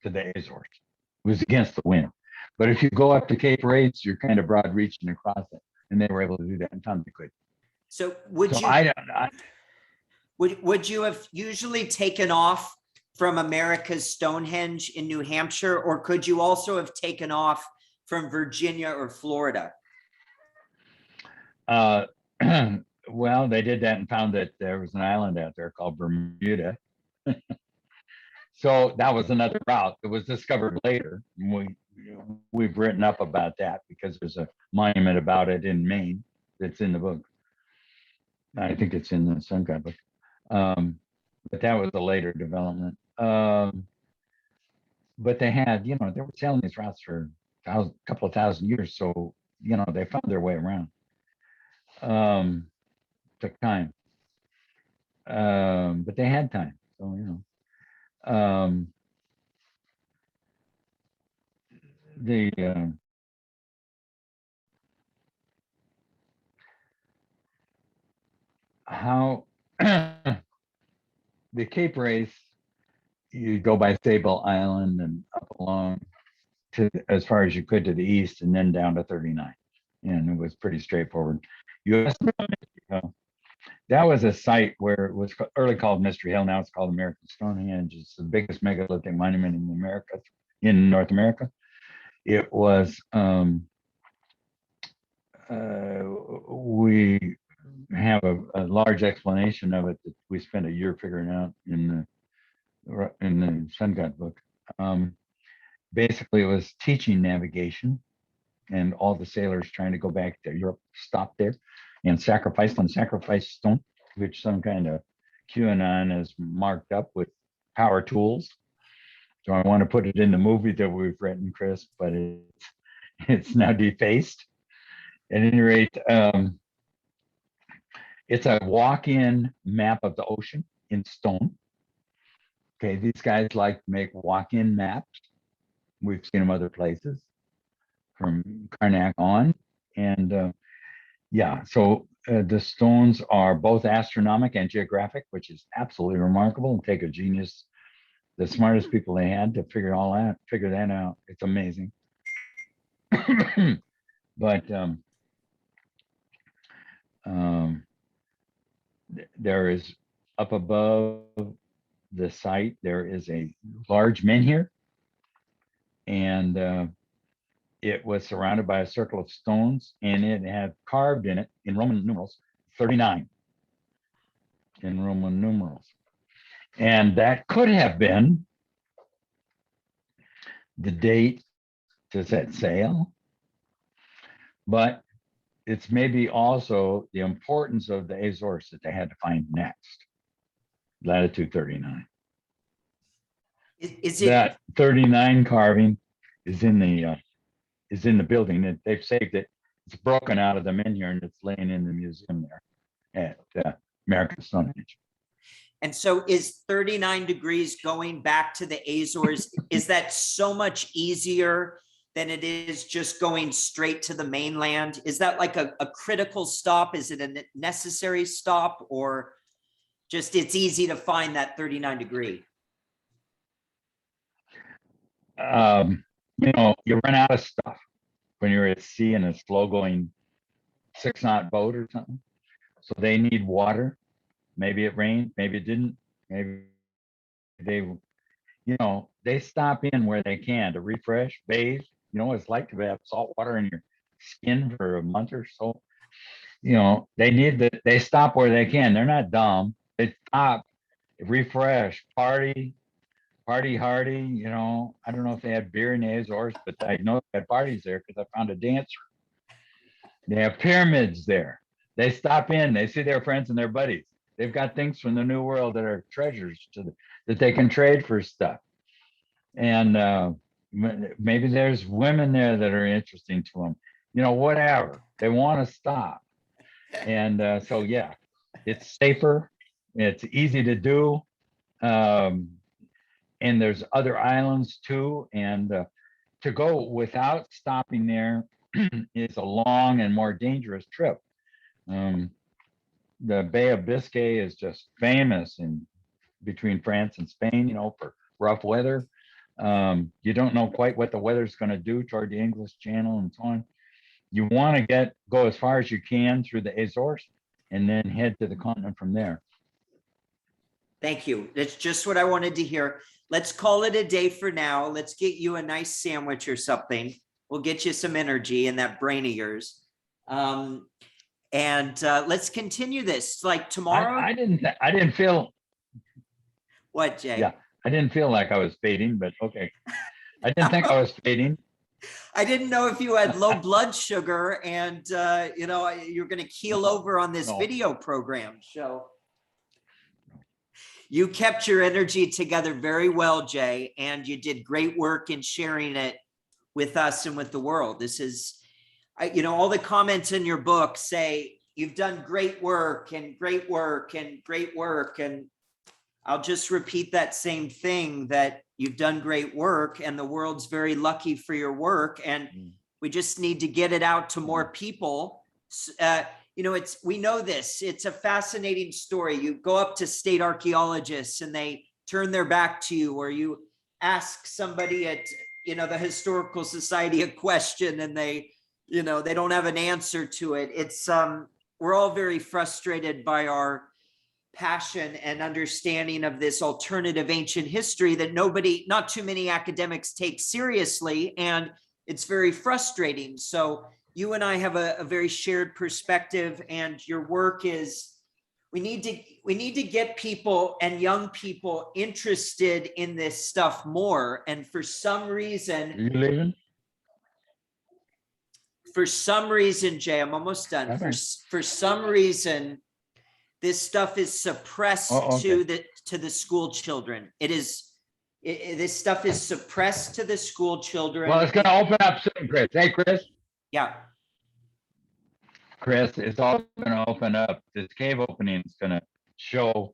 to the Azores. It was against the wind. But if you go up to Cape Race, you're kind of broad reaching across it, and they were able to do that in time they could. So would you have usually taken off from America's Stonehenge in New Hampshire, or could you also have taken off from Virginia or Florida? Well, they did that and found that there was an island out there called Bermuda. So that was another route that was discovered later. We've written up about that because there's a monument about it in Maine that's in the book. I think it's in the Sun God book. But that was a later development. But they had, they were sailing these routes for a couple of thousand years. So, they found their way around. Took time. But they had time. So, how the Cape Race, you go by Sable Island and up along to as far as you could to the east, and then down to 39, and it was pretty straightforward. That was a site where it was early called Mystery Hill. Now it's called American Stonehenge. It's the biggest megalithic monument in North America. It was we have a large explanation of it that we spent a year figuring out in the Sun God book. Basically, it was teaching navigation, and all the sailors trying to go back to Europe stopped there and sacrificed on sacrifice stone, which some kind of QAnon has marked up with power tools. So I want to put it in the movie that we've written, Chris, but it's now defaced. At any rate, it's a walk-in map of the ocean in stone, Okay, these guys like to make walk-in maps. We've seen them other places from Karnak on. And yeah, so the stones are both astronomic and geographic, which is absolutely remarkable, and take a genius, the smartest people they had to figure that out. It's amazing. But there is, up above the site, there is a large menhir, and it was surrounded by a circle of stones, and it had carved in it, in Roman numerals, 39 in Roman numerals. And that could have been the date to set sail, but it's maybe also the importance of the Azores that they had to find next, latitude 39. Is it That 39 carving is in the building. They've saved it. It's broken out of the menhir, and it's laying in the museum there at American Stonehenge. and so is 39 degrees going back to the Azores? Is that so much easier than it is just going straight to the mainland? Is that like a critical stop? Is it a necessary stop, or just it's easy to find that 39 degree? You run out of stuff when you're at sea in a slow going 6-knot boat or something. So they need water. Maybe it rained, maybe it didn't. Maybe they stop in where they can to refresh, bathe. You know what it's like to have salt water in your skin for a month or so. They stop where they can. They're not dumb. They stop, refresh, party hardy. I don't know if they had beer in the Azores, but I know they had parties there because I found a dancer. They have pyramids there. They stop in, they see their friends and their buddies. They've got things from the New World that are treasures that they can trade for stuff. And maybe there's women there that are interesting to them. Whatever. They want to stop. And so, yeah, it's safer. It's easy to do. And there's other islands too. And to go without stopping there is a long and more dangerous trip. The Bay of Biscay is just famous between France and Spain, for rough weather. You don't know quite what the weather's going to do toward the English Channel and so on. You want to go as far as you can through the Azores and then head to the continent from there. Thank you. That's just what I wanted to hear. Let's call it a day for now. Let's get you a nice sandwich or something. We'll get you some energy in that brain of yours. And let's continue this like tomorrow. I didn't feel. What, Jay? Yeah, I didn't feel like I was fading, but okay. I didn't think I was fading. I didn't know if you had low blood sugar and, you're going to keel over on this video program. So you kept your energy together very well, Jay, and you did great work in sharing it with us and with the world. This is, all the comments in your book say you've done great work and great work and great work. And I'll just repeat that same thing, that you've done great work and the world's very lucky for your work. And we just need to get it out to more people. We know this, it's a fascinating story. You go up to state archaeologists and they turn their back to you, or you ask somebody at, the Historical Society a question and they don't have an answer to it. It's, we're all very frustrated by our passion and understanding of this alternative ancient history that not too many academics take seriously. And it's very frustrating. So you and I have a very shared perspective, and your work is, we need to get people and young people interested in this stuff more. And for some reason, Are you leaving? Jay, I'm almost done. For some reason, this stuff is suppressed to the school children. This stuff is suppressed to the school children. Well, it's going to open up soon, Chris. Hey, Chris. Yeah. Chris, it's all going to open up. This cave opening is going to show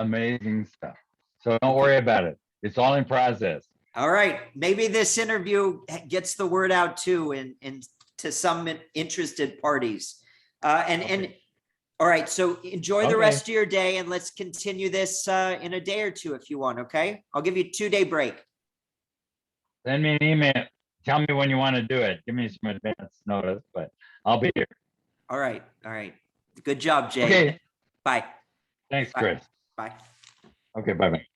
amazing stuff. So don't worry about it. It's all in process. All right, maybe this interview gets the word out too, and to some interested parties. And all right, so enjoy the Okay. rest of your day, and let's continue this in a day or two if you want. Okay, I'll give you a 2-day break. Send me an email. Tell me when you want to do it. Give me some advance notice, but I'll be here. All right, good job, Jay. Okay. Bye. Thanks, Bye. Chris. Bye. Okay, bye-bye.